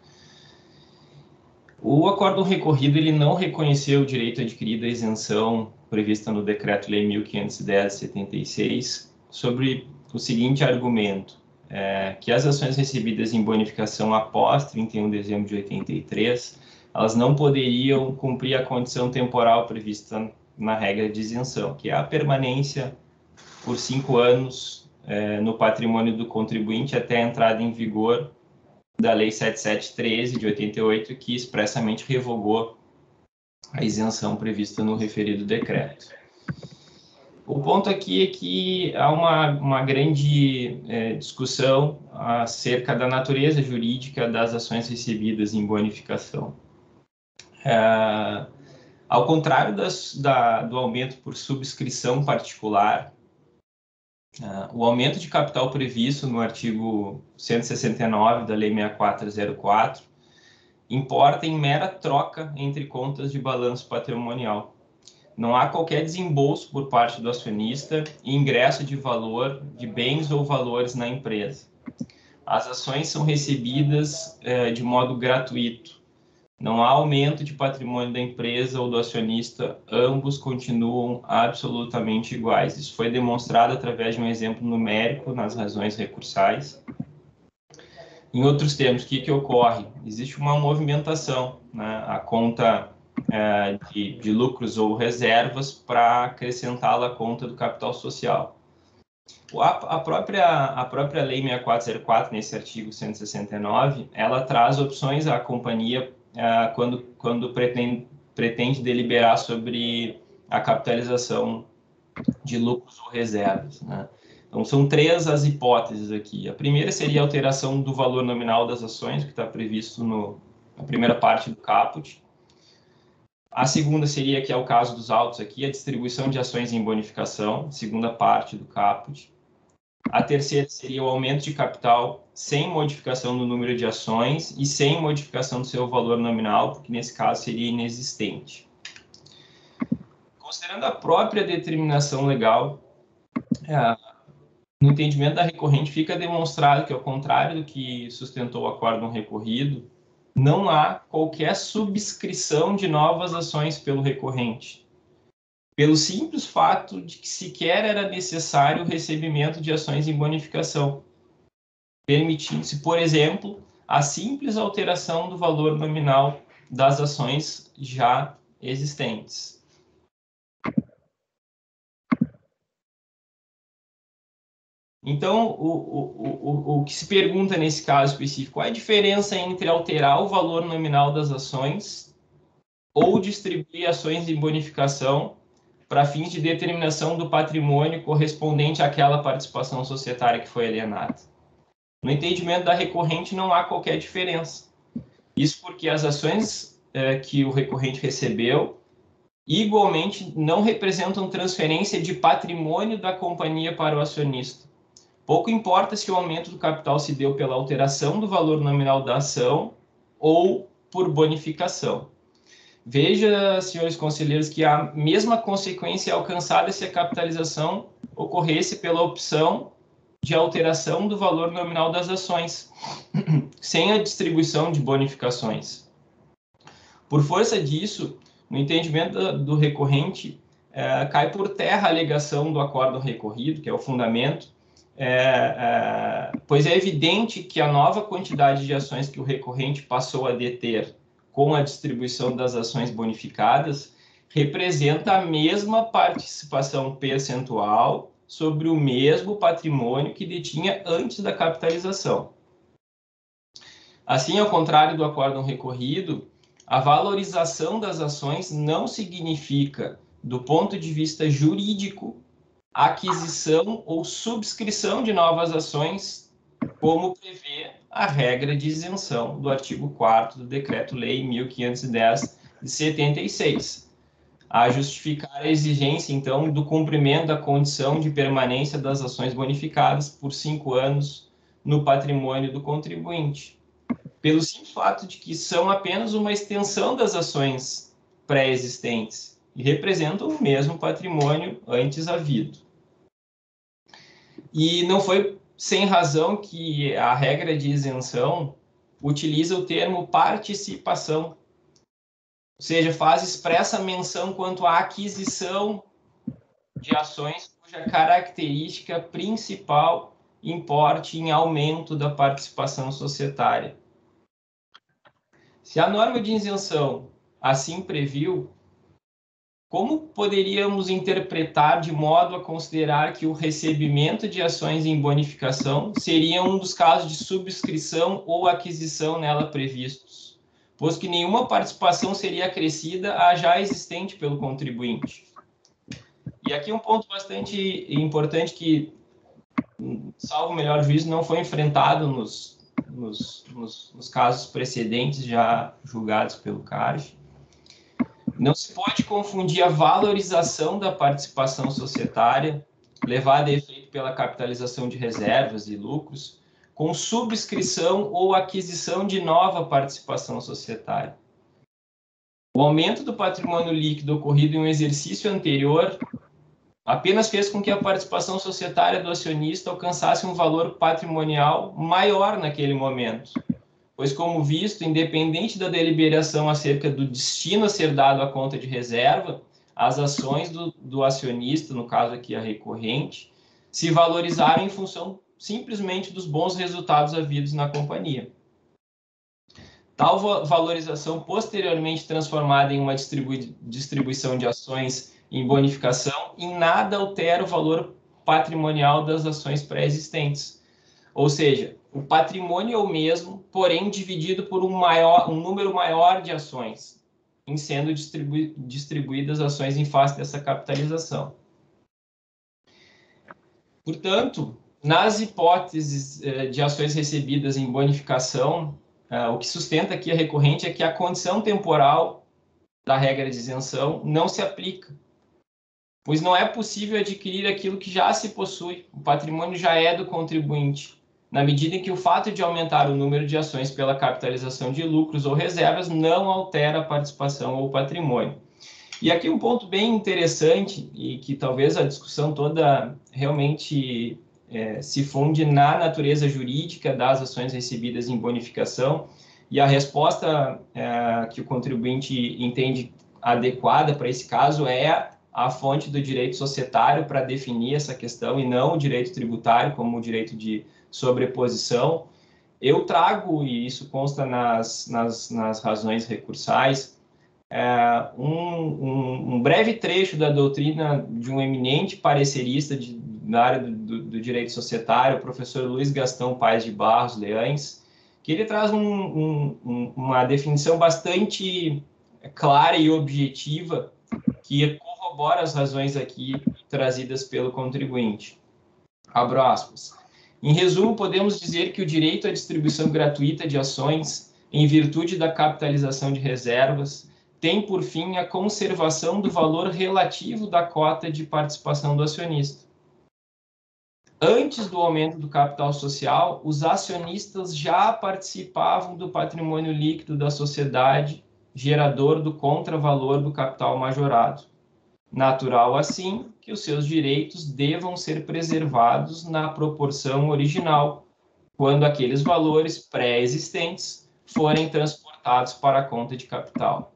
O acórdão recorrido ele não reconheceu o direito adquirido à isenção prevista no Decreto-Lei 1510/76, sobre o seguinte argumento: que as ações recebidas em bonificação após 31 de dezembro de 83, elas não poderiam cumprir a condição temporal prevista na regra de isenção, que é a permanência por 5 anos no patrimônio do contribuinte até a entrada em vigor da Lei 7713 de 88, que expressamente revogou a isenção prevista no referido decreto. O ponto aqui é que há uma grande discussão acerca da natureza jurídica das ações recebidas em bonificação. Ao contrário do aumento por subscrição particular, o aumento de capital previsto no artigo 169 da Lei 6404 importa em mera troca entre contas de balanço patrimonial. Não há qualquer desembolso por parte do acionista e ingresso de valor de bens ou valores na empresa. As ações são recebidas de modo gratuito, Não há aumento de patrimônio da empresa ou do acionista, ambos continuam absolutamente iguais. Isso foi demonstrado através de um exemplo numérico nas razões recursais. Em outros termos, o que ocorre? Existe uma movimentação, né? A conta de lucros ou reservas para acrescentá-la à conta do capital social. A própria Lei 6404, nesse artigo 169, ela traz opções à companhia quando pretende deliberar sobre a capitalização de lucros ou reservas, né? Então, são 3 as hipóteses aqui. A primeira seria a alteração do valor nominal das ações, que está previsto na primeira parte do caput. A segunda seria, que é o caso dos autos aqui, a distribuição de ações em bonificação, segunda parte do caput. A terceira seria o aumento de capital sem modificação no número de ações e sem modificação do seu valor nominal, porque nesse caso seria inexistente. Considerando a própria determinação legal, no entendimento da recorrente fica demonstrado que, ao contrário do que sustentou o acórdão recorrido, não há qualquer subscrição de novas ações pelo recorrente, pelo simples fato de que sequer era necessário o recebimento de ações em bonificação, permitindo-se, por exemplo, a simples alteração do valor nominal das ações já existentes. Então, o que se pergunta nesse caso específico, qual é a diferença entre alterar o valor nominal das ações ou distribuir ações em bonificação para fins de determinação do patrimônio correspondente àquela participação societária que foi alienada? No entendimento da recorrente, não há qualquer diferença. Isso porque as ações que o recorrente recebeu, igualmente, não representam transferência de patrimônio da companhia para o acionista. Pouco importa se o aumento do capital se deu pela alteração do valor nominal da ação ou por bonificação. Veja, senhores conselheiros, que a mesma consequência é alcançada se a capitalização ocorresse pela opção de alteração do valor nominal das ações, sem a distribuição de bonificações. Por força disso, no entendimento do recorrente, cai por terra a alegação do acórdão recorrido, que é o fundamento, pois é evidente que a nova quantidade de ações que o recorrente passou a deter com a distribuição das ações bonificadas representa a mesma participação percentual sobre o mesmo patrimônio que detinha antes da capitalização. Assim, ao contrário do acórdão recorrido, a valorização das ações não significa, do ponto de vista jurídico, aquisição ou subscrição de novas ações, como prevê a regra de isenção do artigo 4º do Decreto-Lei 1510 de 76, a justificar a exigência, então, do cumprimento da condição de permanência das ações bonificadas por 5 anos no patrimônio do contribuinte, pelo simples fato de que são apenas uma extensão das ações pré-existentes e representam o mesmo patrimônio antes havido. E não foi sem razão que a regra de isenção utiliza o termo participação, ou seja, faz expressa menção quanto à aquisição de ações cuja característica principal importe em aumento da participação societária. Se a norma de isenção assim previu, como poderíamos interpretar de modo a considerar que o recebimento de ações em bonificação seria um dos casos de subscrição ou aquisição nela previstos, pois que nenhuma participação seria acrescida à já existente pelo contribuinte? E aqui um ponto bastante importante que, salvo o melhor juízo, não foi enfrentado nos casos precedentes já julgados pelo CARG. Não se pode confundir a valorização da participação societária, levada a efeito pela capitalização de reservas e lucros, com subscrição ou aquisição de nova participação societária. O aumento do patrimônio líquido ocorrido em um exercício anterior apenas fez com que a participação societária do acionista alcançasse um valor patrimonial maior naquele momento, pois, como visto, independente da deliberação acerca do destino a ser dado à conta de reserva, as ações do acionista, no caso aqui a recorrente, se valorizaram em função simplesmente dos bons resultados havidos na companhia. Tal valorização, posteriormente transformada em uma distribuição de ações em bonificação, em nada altera o valor patrimonial das ações pré-existentes. Ou seja, o patrimônio é o mesmo, porém dividido por um número maior de ações, em sendo distribuídas ações em face dessa capitalização. Portanto, nas hipóteses de ações recebidas em bonificação, o que sustenta aqui a recorrente é que a condição temporal da regra de isenção não se aplica, pois não é possível adquirir aquilo que já se possui, o patrimônio já é do contribuinte, na medida em que o fato de aumentar o número de ações pela capitalização de lucros ou reservas não altera a participação ou o patrimônio. E aqui um ponto bem interessante, e que talvez a discussão toda realmente se funde na natureza jurídica das ações recebidas em bonificação, e a resposta que o contribuinte entende adequada para esse caso é a fonte do direito societário para definir essa questão, e não o direito tributário como o direito de sobreposição. Eu trago, e isso consta nas razões recursais, um breve trecho da doutrina de um eminente parecerista na área do direito societário, o professor Luiz Gastão Paes de Barros Leães, que ele traz uma definição bastante clara e objetiva que corrobora as razões aqui trazidas pelo contribuinte. Abro aspas. Em resumo, podemos dizer que o direito à distribuição gratuita de ações, em virtude da capitalização de reservas, tem por fim a conservação do valor relativo da cota de participação do acionista. Antes do aumento do capital social, os acionistas já participavam do patrimônio líquido da sociedade, gerador do contravalor do capital majorado. Natural, assim, que os seus direitos devam ser preservados na proporção original, quando aqueles valores pré-existentes forem transportados para a conta de capital.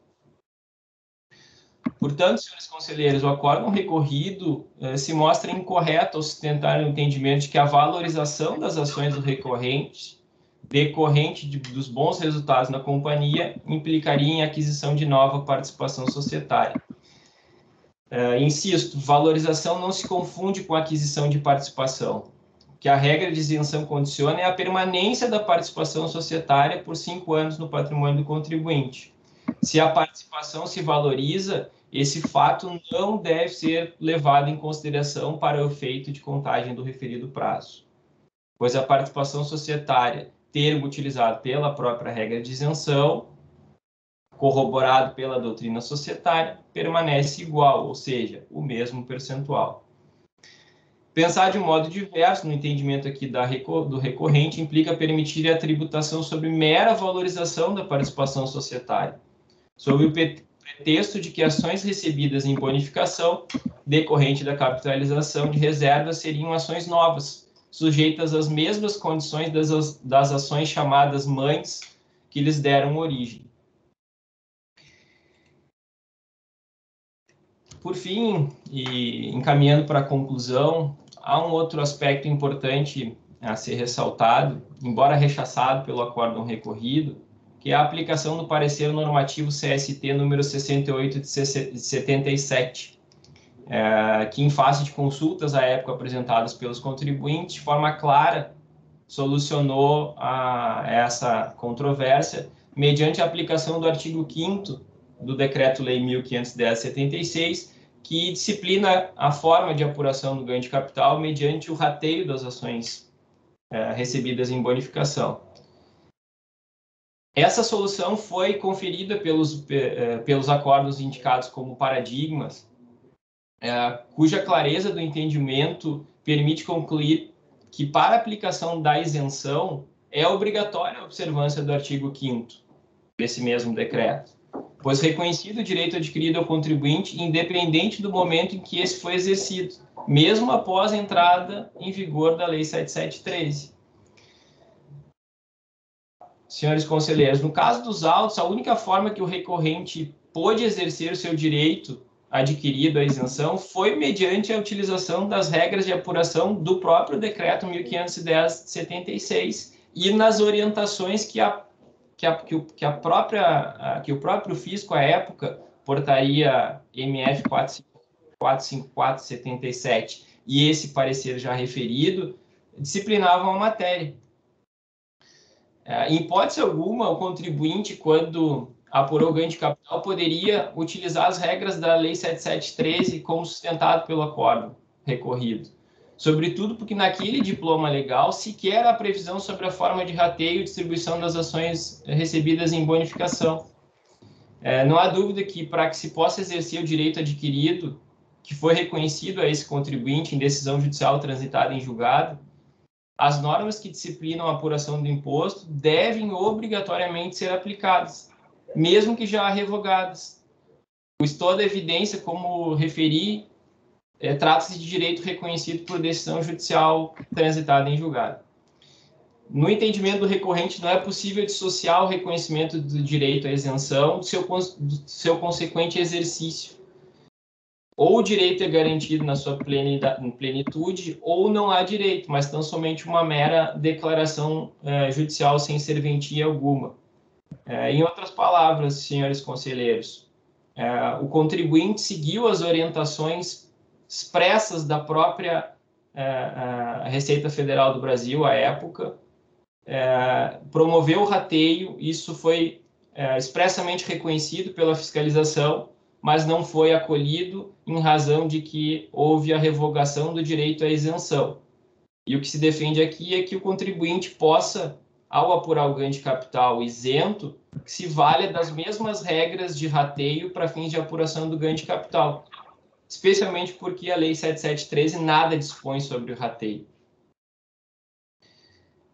Portanto, senhores conselheiros, o acórdão recorrido se mostra incorreto ao sustentar o entendimento de que a valorização das ações do recorrente, decorrente dos bons resultados na companhia, implicaria em aquisição de nova participação societária. Insisto, valorização não se confunde com aquisição de participação. O que a regra de isenção condiciona é a permanência da participação societária por 5 anos no patrimônio do contribuinte. Se a participação se valoriza, esse fato não deve ser levado em consideração para o efeito de contagem do referido prazo, pois a participação societária, termo utilizado pela própria regra de isenção, corroborado pela doutrina societária, permanece igual, ou seja, o mesmo percentual. Pensar de um modo diverso, no entendimento aqui do recorrente, implica permitir a tributação sobre mera valorização da participação societária, sob o pretexto de que ações recebidas em bonificação, decorrente da capitalização de reservas, seriam ações novas, sujeitas às mesmas condições das ações chamadas mães que lhes deram origem. Por fim, e encaminhando para a conclusão, há um outro aspecto importante a ser ressaltado, embora rechaçado pelo acórdão recorrido, que é a aplicação do parecer normativo CST número 68 de 77, que, em face de consultas à época apresentadas pelos contribuintes, de forma clara, solucionou essa controvérsia mediante a aplicação do artigo 5º do Decreto-Lei 1510/76, que disciplina a forma de apuração do ganho de capital mediante o rateio das ações recebidas em bonificação. Essa solução foi conferida pelos acordos indicados como paradigmas, cuja clareza do entendimento permite concluir que, para a aplicação da isenção, é obrigatória a observância do artigo 5º desse mesmo decreto, pois reconhecido o direito adquirido ao contribuinte independente do momento em que esse foi exercido, mesmo após a entrada em vigor da Lei 7713. senhores conselheiros, no caso dos autos, a única forma que o recorrente pôde exercer o seu direito adquirido à isenção foi mediante a utilização das regras de apuração do próprio decreto 1510 de 76 e nas orientações que o próprio fisco à época, portaria MF 454/77 e esse parecer já referido, disciplinavam a matéria. Em hipótese alguma, o contribuinte, quando apurou ganho de capital, poderia utilizar as regras da Lei 7713 como sustentado pelo acordo recorrido. Sobretudo porque naquele diploma legal sequer há previsão sobre a forma de rateio e distribuição das ações recebidas em bonificação. Não há dúvida que, para que se possa exercer o direito adquirido, que foi reconhecido a esse contribuinte em decisão judicial transitada em julgado, as normas que disciplinam a apuração do imposto devem obrigatoriamente ser aplicadas, mesmo que já revogadas. O estudo da evidência, como referi, trata-se de direito reconhecido por decisão judicial transitada em julgado. No entendimento do recorrente, não é possível dissociar o reconhecimento do direito à isenção do seu consequente exercício. Ou o direito é garantido na sua plenitude, ou não há direito, mas tão somente uma mera declaração judicial sem serventia alguma. Em outras palavras, senhores conselheiros, o contribuinte seguiu as orientações expressas da própria Receita Federal do Brasil, à época, promoveu o rateio, isso foi expressamente reconhecido pela fiscalização, mas não foi acolhido em razão de que houve a revogação do direito à isenção. E o que se defende aqui é que o contribuinte possa, ao apurar o ganho de capital isento, que se valha das mesmas regras de rateio para fins de apuração do ganho de capital, especialmente porque a Lei 7713 nada dispõe sobre o rateio.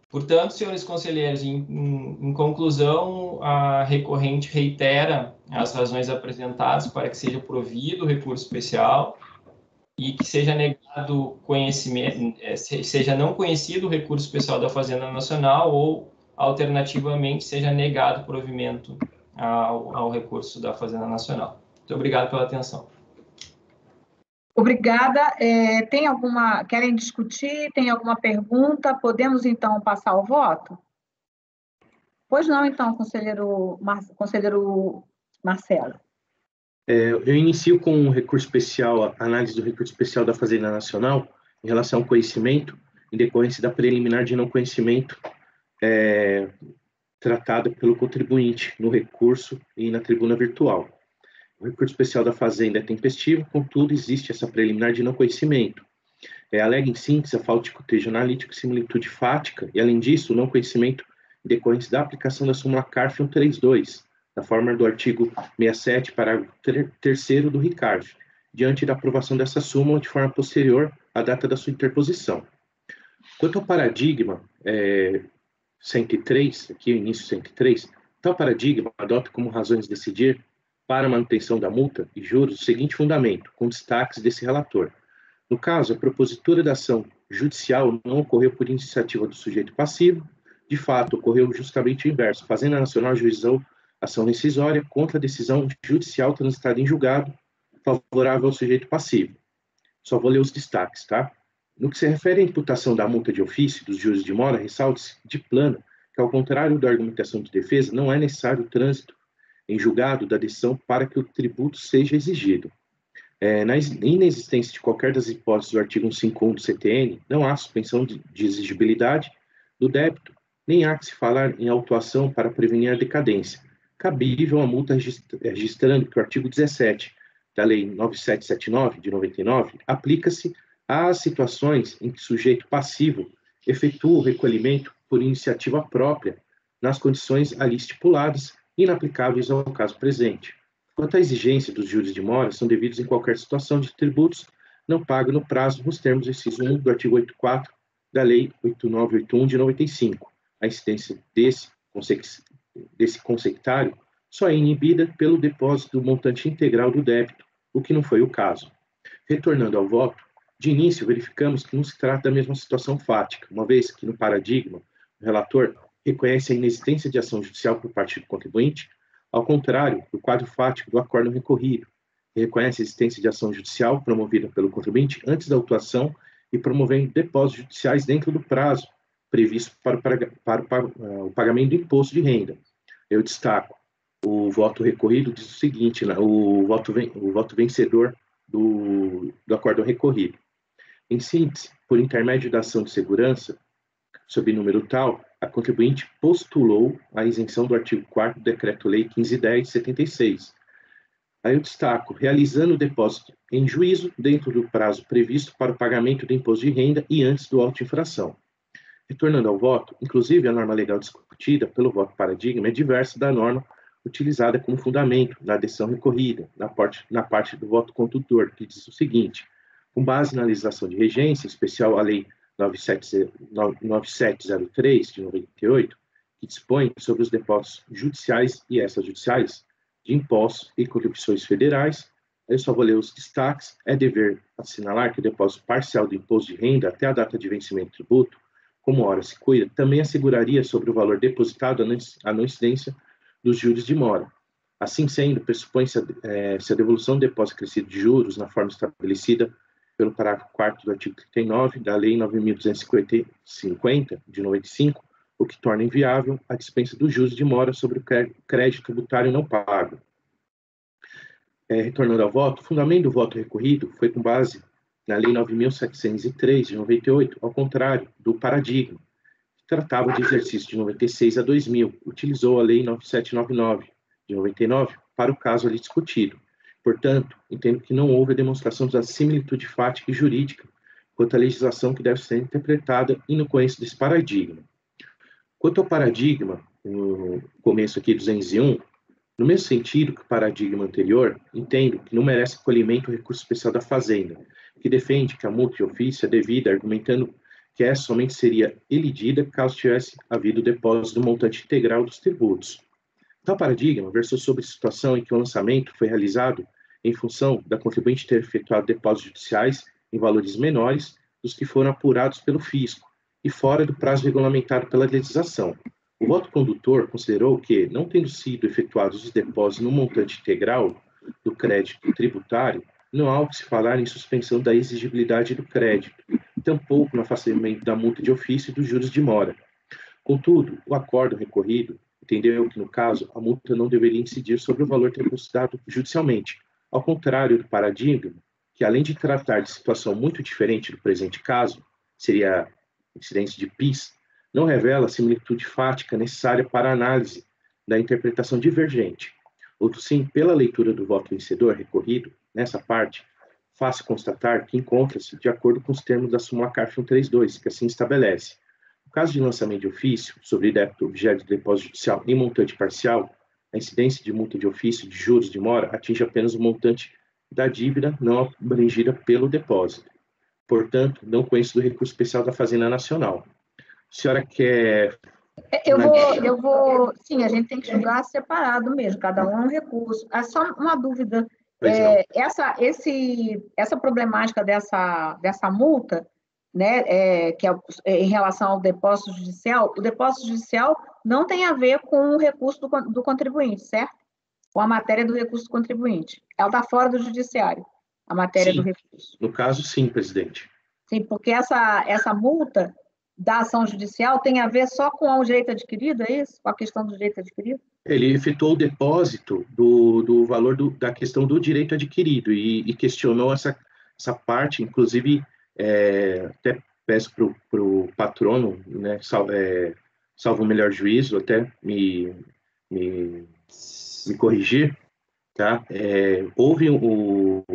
Portanto, senhores conselheiros, em conclusão, a recorrente reitera as razões apresentadas para que seja provido o recurso especial e que seja negado conhecimento, seja não conhecido o recurso especial da Fazenda Nacional ou, alternativamente, seja negado o provimento ao recurso da Fazenda Nacional. Muito obrigado pela atenção. Obrigada. Querem discutir? Tem alguma pergunta? Podemos, então, passar ao voto? Pois não, então, conselheiro Marcelo. Eu inicio com um recurso especial, a análise do recurso especial da Fazenda Nacional em relação ao conhecimento, em decorrência da preliminar de não conhecimento tratada pelo contribuinte no recurso e na tribuna virtual. O recurso especial da Fazenda é tempestivo, contudo, existe essa preliminar de não conhecimento. Alega, em síntese, a falta de cotejo analítico e similitude fática, e, além disso, o não conhecimento em decorrência da aplicação da súmula CARF 132, da forma do artigo 67, parágrafo 3º do RICARF, diante da aprovação dessa súmula de forma posterior à data da sua interposição. Quanto ao paradigma 103, aqui o início 103, tal paradigma adota como razões de decidir para a manutenção da multa e juros o seguinte fundamento, com destaques desse relator. No caso, a propositura da ação judicial não ocorreu por iniciativa do sujeito passivo, de fato, ocorreu justamente o inverso. A Fazenda Nacional ajuizou ação rescisória contra a decisão judicial transitada em julgado favorável ao sujeito passivo. Só vou ler os destaques, tá? No que se refere à imputação da multa de ofício dos juros de mora, ressalta-se de plano que, ao contrário da argumentação de defesa, não é necessário o trânsito em julgado da decisão para que o tributo seja exigido. Na inexistência de qualquer das hipóteses do artigo 151 do CTN, não há suspensão de exigibilidade do débito, nem há que se falar em autuação para prevenir a decadência. Cabível a multa registrando que o artigo 17 da Lei 9779, de 99, aplica-se às situações em que o sujeito passivo efetua o recolhimento por iniciativa própria, nas condições ali estipuladas, inaplicáveis ao caso presente. Quanto à exigência dos juros de mora, são devidos em qualquer situação de tributos não pagos no prazo, nos termos do inciso 1 do artigo 84 da Lei 8981 de 95. A incidência desse consectário só é inibida pelo depósito do montante integral do débito, o que não foi o caso. Retornando ao voto, de início verificamos que não se trata da mesma situação fática, uma vez que no paradigma, o relator reconhece a inexistência de ação judicial por parte do contribuinte, ao contrário do quadro fático do acórdão recorrido, que reconhece a existência de ação judicial promovida pelo contribuinte antes da autuação e promovendo depósitos judiciais dentro do prazo previsto para o pagamento do imposto de renda. Eu destaco, o voto recorrido diz o seguinte, o voto vencedor do acórdão recorrido. Em síntese, por intermédio da ação de segurança, sob número tal, a contribuinte postulou a isenção do artigo 4º do Decreto-Lei 1510/76. Aí eu destaco, realizando o depósito em juízo dentro do prazo previsto para o pagamento do imposto de renda e antes do auto de infração. Retornando ao voto, inclusive a norma legal discutida pelo voto paradigma é diversa da norma utilizada como fundamento na decisão recorrida, na parte do voto condutor, que diz o seguinte: com base na legislação de regência, em especial a Lei 9703, de 98, que dispõe sobre os depósitos judiciais e extrajudiciais de impostos e contribuições federais, eu só vou ler os destaques. É dever assinalar que o depósito parcial do imposto de renda até a data de vencimento do tributo, como ora se cuida, também asseguraria sobre o valor depositado a não incidência dos juros de mora. Assim sendo, pressupõe-se se a devolução do depósito acrescido de juros na forma estabelecida pelo parágrafo 4º do artigo 39 da Lei 9.250, de 95, o que torna inviável a dispensa dos juros de mora sobre o crédito tributário não pago. Retornando ao voto, o fundamento do voto recorrido foi com base na Lei 9.703, de 98, ao contrário do paradigma, que tratava de exercício de 96 a 2000, utilizou a Lei 9799, de 99, para o caso ali discutido. Portanto, entendo que não houve a demonstração da similitude fática e jurídica quanto à legislação que deve ser interpretada e no começo desse paradigma. Quanto ao paradigma, no começo aqui 201, no mesmo sentido que o paradigma anterior, entendo que não merece acolhimento o recurso especial da Fazenda, que defende que a multa de ofício é devida, argumentando que essa somente seria elidida caso tivesse havido o depósito do montante integral dos tributos. Tal paradigma versou sobre a situação em que o lançamento foi realizado em função da contribuinte ter efetuado depósitos judiciais em valores menores dos que foram apurados pelo fisco e fora do prazo regulamentado pela legislação. O voto condutor considerou que, não tendo sido efetuados os depósitos no montante integral do crédito tributário, não há o que se falar em suspensão da exigibilidade do crédito, tampouco no afastamento da multa de ofício e dos juros de mora. Contudo, o acórdão recorrido entendeu que, no caso, a multa não deveria incidir sobre o valor depositado judicialmente, ao contrário do paradigma, que, além de tratar de situação muito diferente do presente caso, seria a incidência de PIS, não revela a similitude fática necessária para a análise da interpretação divergente. Outro sim, pela leitura do voto vencedor recorrido, nessa parte, fácil constatar que encontra-se de acordo com os termos da súmula CARF 132, que assim estabelece. No caso de lançamento de ofício sobre débito objeto de depósito judicial em montante parcial, a incidência de multa de ofício de juros de mora atinge apenas o montante da dívida não abrangida pelo depósito. Portanto, não conheço do recurso especial da Fazenda Nacional. A senhora quer... Sim, a gente tem que julgar separado mesmo, cada um é um recurso. É só uma dúvida, essa problemática dessa multa, né, que é em relação ao depósito judicial, o depósito judicial não tem a ver com o recurso do contribuinte, certo? Com a matéria do recurso do contribuinte. Ela está fora do judiciário, a matéria do recurso. No caso, sim, presidente. Sim, porque essa multa da ação judicial tem a ver só com o direito adquirido, é isso? Com a questão do direito adquirido? Ele efetuou o depósito do valor da questão do direito adquirido e questionou essa parte, inclusive, até peço para o patrono, né, salvo o melhor juízo, até me corrigir, tá? Houve o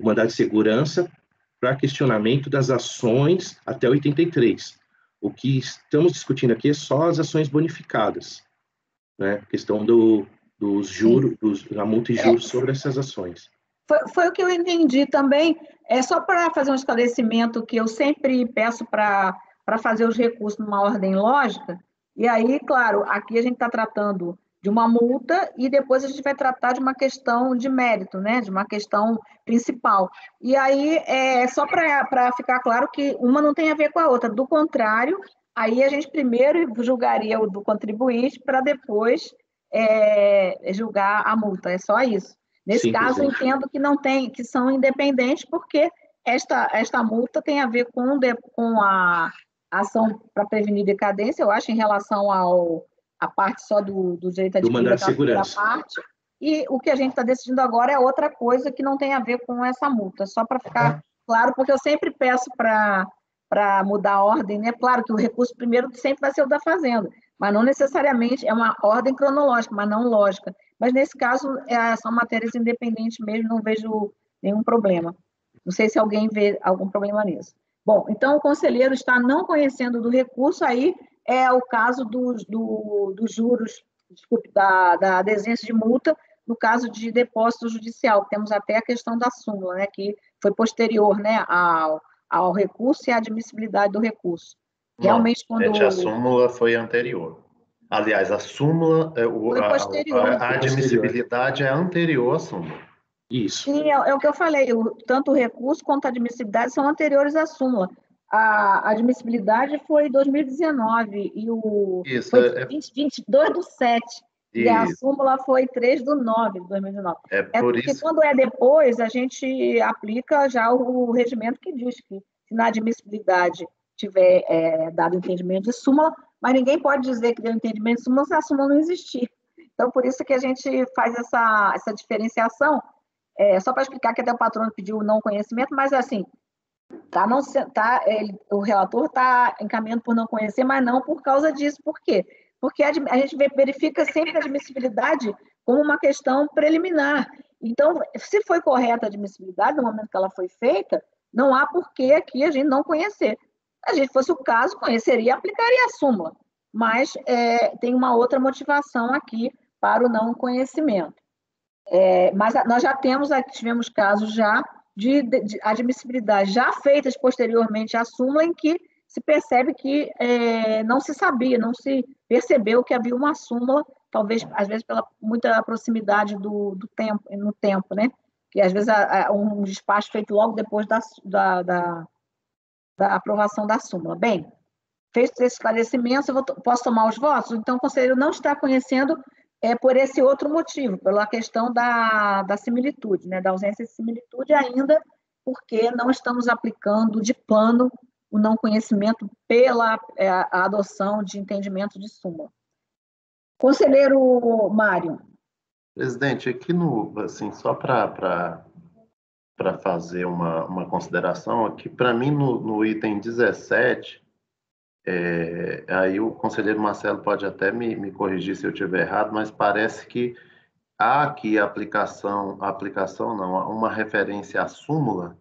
mandado de segurança para questionamento das ações até 83. O que estamos discutindo aqui é só as ações bonificadas, né? A questão dos juros, da multa e juros sobre essas ações. Foi o que eu entendi também. É só para fazer um esclarecimento que eu sempre peço para fazer os recursos numa ordem lógica. E aí, claro, aqui a gente está tratando de uma multa e depois a gente vai tratar de uma questão de mérito, né? De uma questão principal. E aí, só para ficar claro que uma não tem a ver com a outra. Do contrário, aí a gente primeiro julgaria o do contribuinte para depois julgar a multa, é só isso. Nesse caso, eu entendo que não tem, que são independentes, porque esta multa tem a ver com a ação para prevenir decadência, eu acho, em relação à parte só do direito adquirido da primeira parte, e o que a gente está decidindo agora é outra coisa que não tem a ver com essa multa, só para ficar claro, porque eu sempre peço para mudar a ordem, né? Claro que o recurso primeiro sempre vai ser o da Fazenda, mas não necessariamente, é uma ordem cronológica, mas não lógica. Mas nesse caso, são matérias independentes mesmo, não vejo nenhum problema. Não sei se alguém vê algum problema nisso. Bom, então o conselheiro está não conhecendo do recurso, aí é o caso dos juros, desculpe, da adesência de multa, no caso de depósito judicial. Temos até a questão da súmula, né, que foi posterior, né, ao recurso e à admissibilidade do recurso. Realmente, a súmula foi anterior. Aliás, a súmula, a admissibilidade é anterior à súmula. Isso. Sim, é o que eu falei, tanto o recurso quanto a admissibilidade são anteriores à súmula. A admissibilidade foi em 2019 e foi 22/7. E a súmula foi 3/9 de 2019. Porque isso, quando é depois, a gente aplica já o regimento que diz que se na admissibilidade tiver dado entendimento de súmula, mas ninguém pode dizer que deu entendimento de súmula se a súmula não existir. Então, por isso que a gente faz essa diferenciação, só para explicar que até o patrono pediu não conhecimento, mas assim, o relator está encaminhando por não conhecer, mas não por causa disso. Por quê? Porque a gente verifica sempre a admissibilidade como uma questão preliminar. Então, se foi correta a admissibilidade no momento que ela foi feita, não há por que aqui a gente não conhecer. Se a gente fosse o caso, conheceria e aplicaria a súmula. Mas tem uma outra motivação aqui para o não conhecimento. Mas nós já tivemos casos já de admissibilidade já feitas posteriormente à súmula, em que se percebe que não se sabia, não se percebeu que havia uma súmula, talvez, às vezes, pela muita proximidade no tempo, né? Que, às vezes, um despacho feito logo depois da aprovação da súmula. Bem, feitos esses esclarecimentos, posso tomar os votos? Então, o conselheiro não está conhecendo por esse outro motivo, pela questão da similitude, né? Da ausência de similitude ainda, porque não estamos aplicando de plano o não conhecimento pela a adoção de entendimento de súmula. Conselheiro Mário. Presidente, aqui assim, só para fazer uma consideração, aqui para mim no item 17, aí o conselheiro Marcelo pode até me corrigir se eu estiver errado, mas parece que há aqui uma referência à súmula,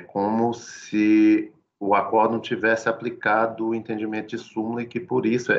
como se o acórdão tivesse aplicado o entendimento de súmula e que, por isso,